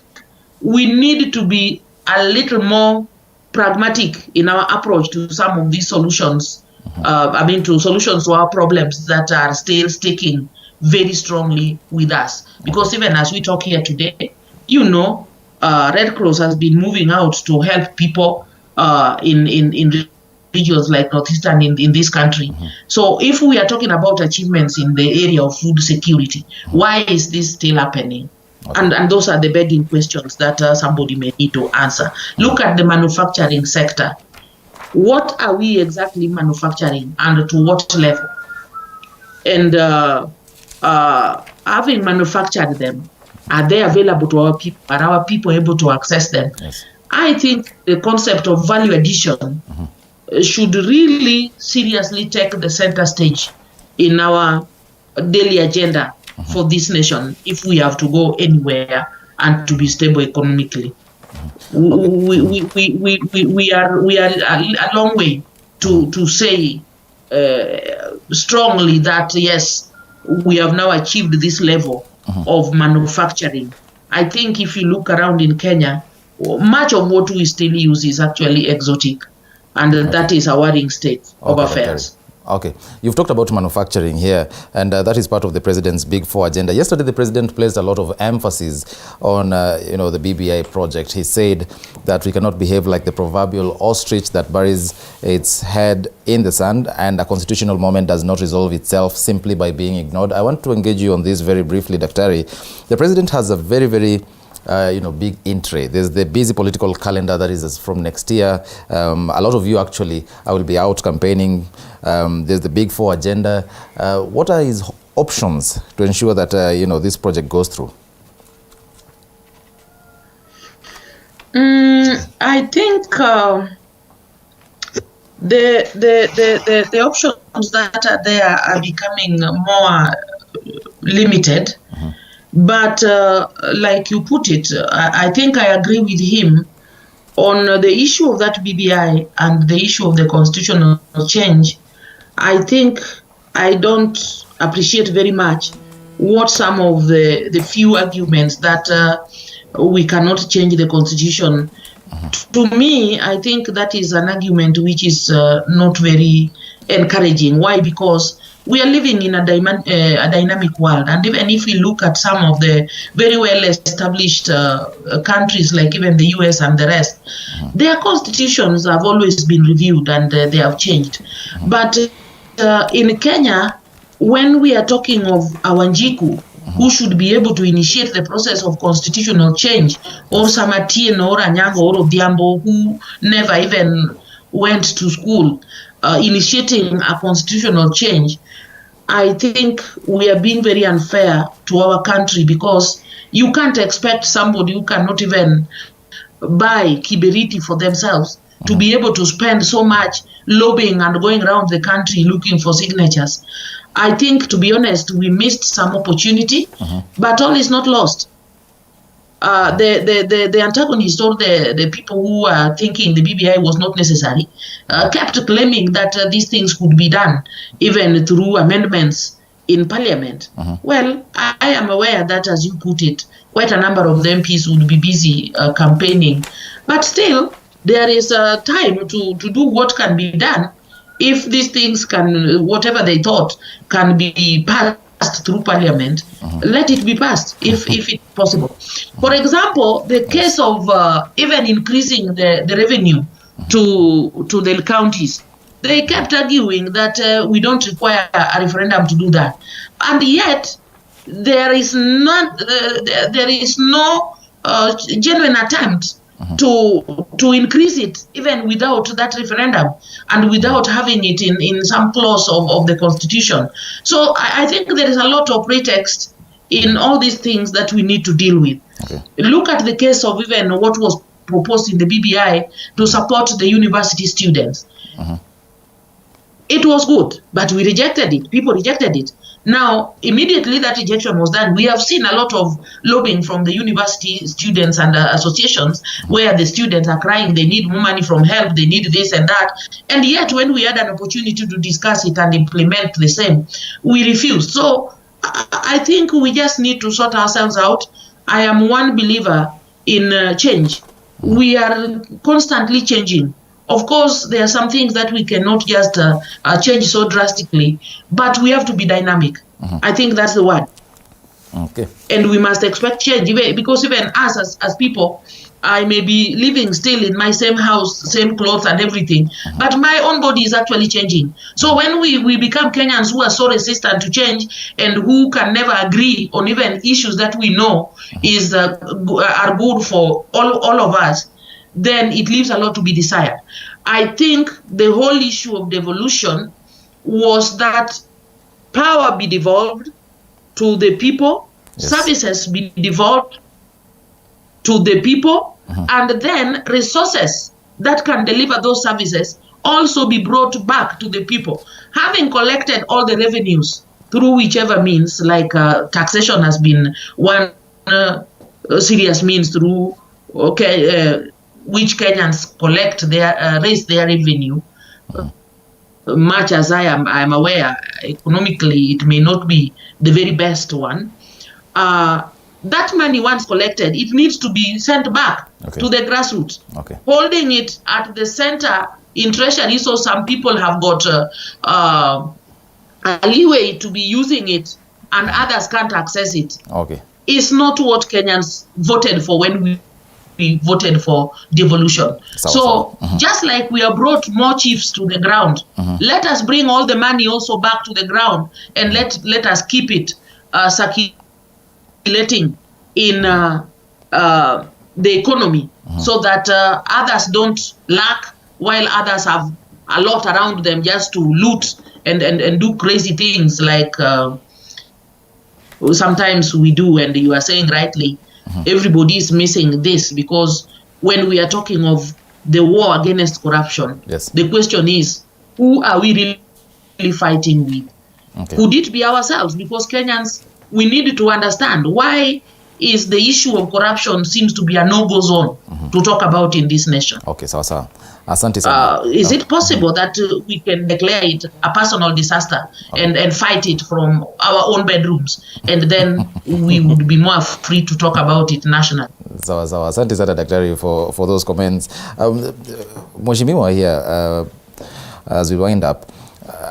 Speaker 4: we need to be a little more pragmatic in our approach to some of these solutions. To solutions to our problems that are still sticking very strongly with us. Because even as we talk here today, Red Cross has been moving out to help people in regions like Northeastern in this country. So if we are talking about achievements in the area of food security, why is this still happening? And those are the begging questions that somebody may need to answer. Look at the manufacturing sector. What are we exactly manufacturing and to what level? And having manufactured them, are they available to our people? Are our people able to access them? I think the concept of value addition should really seriously take the center stage in our daily agenda for this nation if we have to go anywhere and to be stable economically. We are a long way to say strongly that yes, we have now achieved this level of manufacturing. I think if you look around in Kenya, much of what we still use is actually exotic, and that is a worrying state of affairs.
Speaker 22: Okay, you've talked about manufacturing here, and that is part of the president's Big Four agenda. Yesterday, the president placed a lot of emphasis on, the BBI project. He said that we cannot behave like the proverbial ostrich that buries its head in the sand, and a constitutional moment does not resolve itself simply by being ignored. I want to engage you on this very briefly, Daktari. The president has a very, very big entry. There's the busy political calendar that is from next year. A lot of you actually will be out campaigning. There's the Big Four agenda. What are his options to ensure that this project goes through?
Speaker 4: I think the options that are there are becoming more limited. But like you put it, I think I agree with him On the issue of that BBI and the issue of the constitutional change, I think I don't appreciate very much what some of the few arguments that we cannot change the constitution. To me, I think that is an argument which is not very encouraging. Why? Because we are living in a dynamic world, and even if we look at some of the very well established countries like even the US and the rest, their constitutions have always been reviewed and they have changed. But in Kenya, when we are talking of our Njiku, who should be able to initiate the process of constitutional change, or Samatien or Anyango or Odhiambo, who never even went to school, initiating a constitutional change, I think we are being very unfair to our country, because you can't expect somebody who cannot even buy kiberiti for themselves to be able to spend so much lobbying and going around the country looking for signatures. I think, to be honest, we missed some opportunity, but all is not lost. The antagonists or the people who are thinking the BBI was not necessary kept claiming that these things could be done even through amendments in Parliament. Well, I am aware that, as you put it, quite a number of the MPs would be busy campaigning, but still there is time to do what can be done. If these things can, whatever they thought, can be passed through Parliament, let it be passed if it's possible. For example, the case of even increasing the revenue to the counties, they kept arguing that we don't require a referendum to do that, and yet there is no genuine attempt to increase it even without that referendum and without having it in some clause of the constitution. So I think there is a lot of pretext in all these things that we need to deal with. Look at the case of even what was proposed in the BBI to support the university students. It was good, but we rejected it. People rejected it. Now, immediately that rejection was done, we have seen a lot of lobbying from the university students and associations where the students are crying, they need more money from help, they need this and that. And yet, when we had an opportunity to discuss it and implement the same, we refused. So I think we just need to sort ourselves out. I am one believer in change. We are constantly changing. Of course, there are some things that we cannot just change so drastically, but we have to be dynamic. I think that's the word. And we must expect change, because even us as people, I may be living still in my same house, same clothes and everything, but my own body is actually changing. So when we become Kenyans who are so resistant to change and who can never agree on even issues that we know are good for all of us, then it leaves a lot to be desired. I think the whole issue of devolution was that power be devolved to the people, services be devolved to the people, and then resources that can deliver those services also be brought back to the people. Having collected all the revenues through whichever means, like taxation has been one serious means through which Kenyans collect raise their revenue. Much as I am aware, economically it may not be the very best one. That money, once collected, it needs to be sent back to the grassroots. Holding it at the center in treasury, so some people have got a leeway to be using it and others can't access it. Is not what Kenyans voted for when we voted for devolution. So just like we have brought more chiefs to the ground, let us bring all the money also back to the ground and let us keep it circulating in the economy, so that others don't lack while others have a lot around them just to loot and do crazy things like sometimes we do. And you are saying rightly, everybody is missing this, because when we are talking of the war against corruption, the question is, who are we really fighting with? Could it be ourselves? Because Kenyans, we need to understand why is the issue of corruption seems to be a no-go zone to talk about in this nation.
Speaker 22: Okay, sawa. Asante sana.
Speaker 4: Is it possible that we can declare it a personal disaster and fight it from our own bedrooms, and then we would be more free to talk about it nationally?
Speaker 22: Sawa. Asante sana Daktari for those comments. Mheshimiwa here, as we wind up,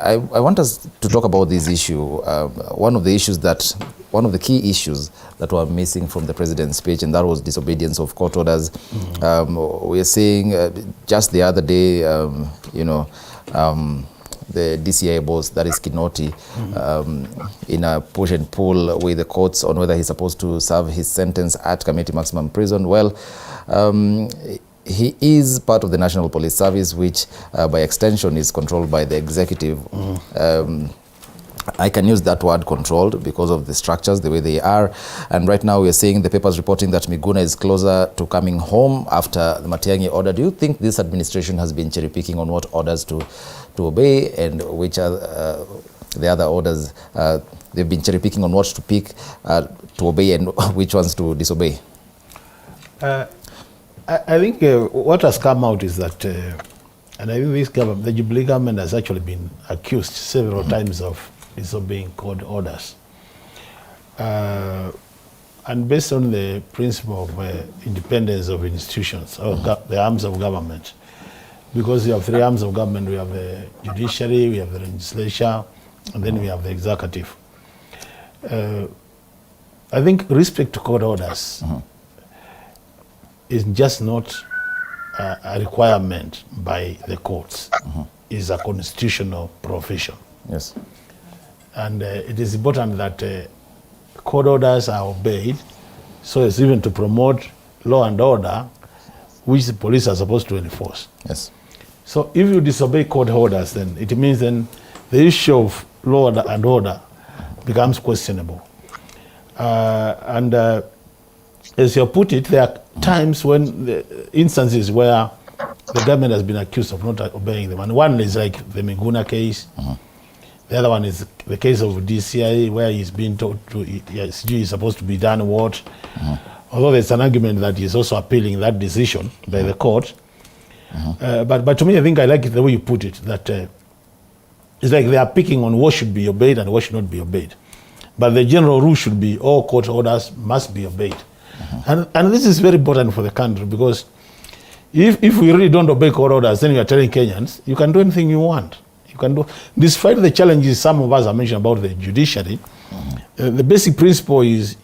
Speaker 22: I want us to talk about this issue. One of the key issues that were missing from the president's speech, and that was disobedience of court orders. We are seeing just the other day, the DCI boss, that is Kinoti, in a push and pull with the courts on whether he's supposed to serve his sentence at community maximum prison. Well, he is part of the National Police Service, which by extension is controlled by the executive. I can use that word controlled because of the structures, the way they are. And right now we are seeing the papers reporting that Miguna is closer to coming home after the Matiang'i order. Do you think this administration has been cherry picking on what orders to obey, and which are the other orders they've been cherry picking on what to pick to obey and which ones to disobey?
Speaker 23: I think what has come out is that, and I think this government, the Jubilee government, has actually been accused several times of disobeying court orders. And based on the principle of independence of institutions, or the arms of government, because we have three arms of government, we have the judiciary, we have the legislature, and then we have the executive. I think respect to court orders is just not a requirement by the courts. It's a constitutional provision.
Speaker 22: Yes.
Speaker 23: And it is important that court orders are obeyed, so as even to promote law and order, which the police are supposed to enforce.
Speaker 22: Yes.
Speaker 23: So if you disobey court orders, then it means then the issue of law and order becomes questionable. As you put it, there are times when instances where the government has been accused of not obeying them. And one is like the Miguna case. The other one is the case of DCI, where he's been told to, yes, is supposed to be done what. Although there's an argument that he's also appealing that decision by the court. But to me, I think I like it the way you put it, that it's like they are picking on what should be obeyed and what should not be obeyed. But the general rule should be all court orders must be obeyed. And this is very important for the country, because if we really don't obey court orders, then you are telling Kenyans, you can do anything you want. You can do, despite the challenges some of us have mentioned about the judiciary, the basic principle is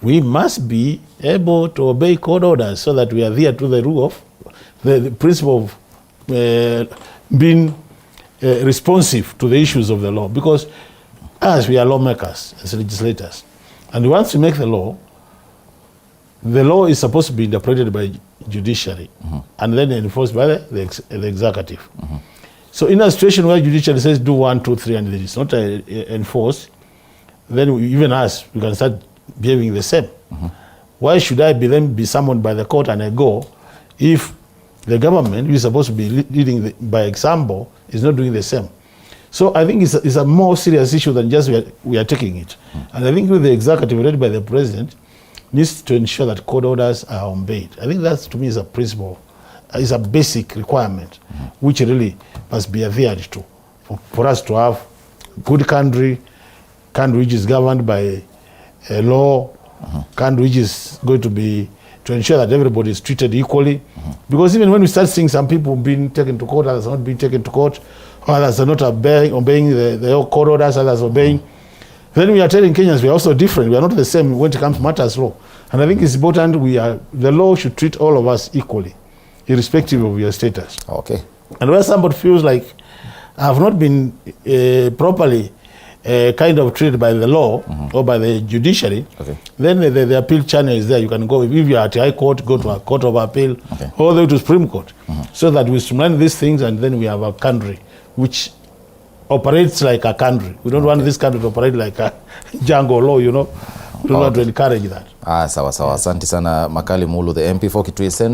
Speaker 23: we must be able to obey court orders so that we adhere to the rule of the principle of being responsive to the issues of the law. Because as we are lawmakers, as legislators, and once we make the law is supposed to be interpreted by judiciary and then enforced by the executive. So in a situation where judiciary says do 1, 2, 3, and it is not enforced, then even us, we can start behaving the same. Why should I then be summoned by the court and I go if the government, who is supposed to be leading by example, is not doing the same? So I think it's a more serious issue than just we are taking it. And I think with the executive led by the president needs to ensure that court orders are obeyed. I think that to me is a principle, is a basic requirement, which really must be adhered to for us to have good country which is governed by a law, country which is going to ensure that everybody is treated equally. Because even when we start seeing some people being taken to court, others not being taken to court, others are not obeying the court orders, others obeying, then we are telling Kenyans we are also different. We are not the same when it comes to matters law. And I think it's important the law should treat all of us equally, irrespective of your status.
Speaker 22: Okay.
Speaker 23: And where somebody feels like I have not been properly kind of treated by the law or by the judiciary, then the appeal channel is there. You can go, if you are at High Court, go to a Court of Appeal, all the way to Supreme Court, so that we streamline these things, and then we have a country which operates like a country. We don't want this country to operate like a jungle law, you know. We don't want to encourage that.
Speaker 22: Sawa. Asante sana Makali Mulu, the MP for Kitui Central.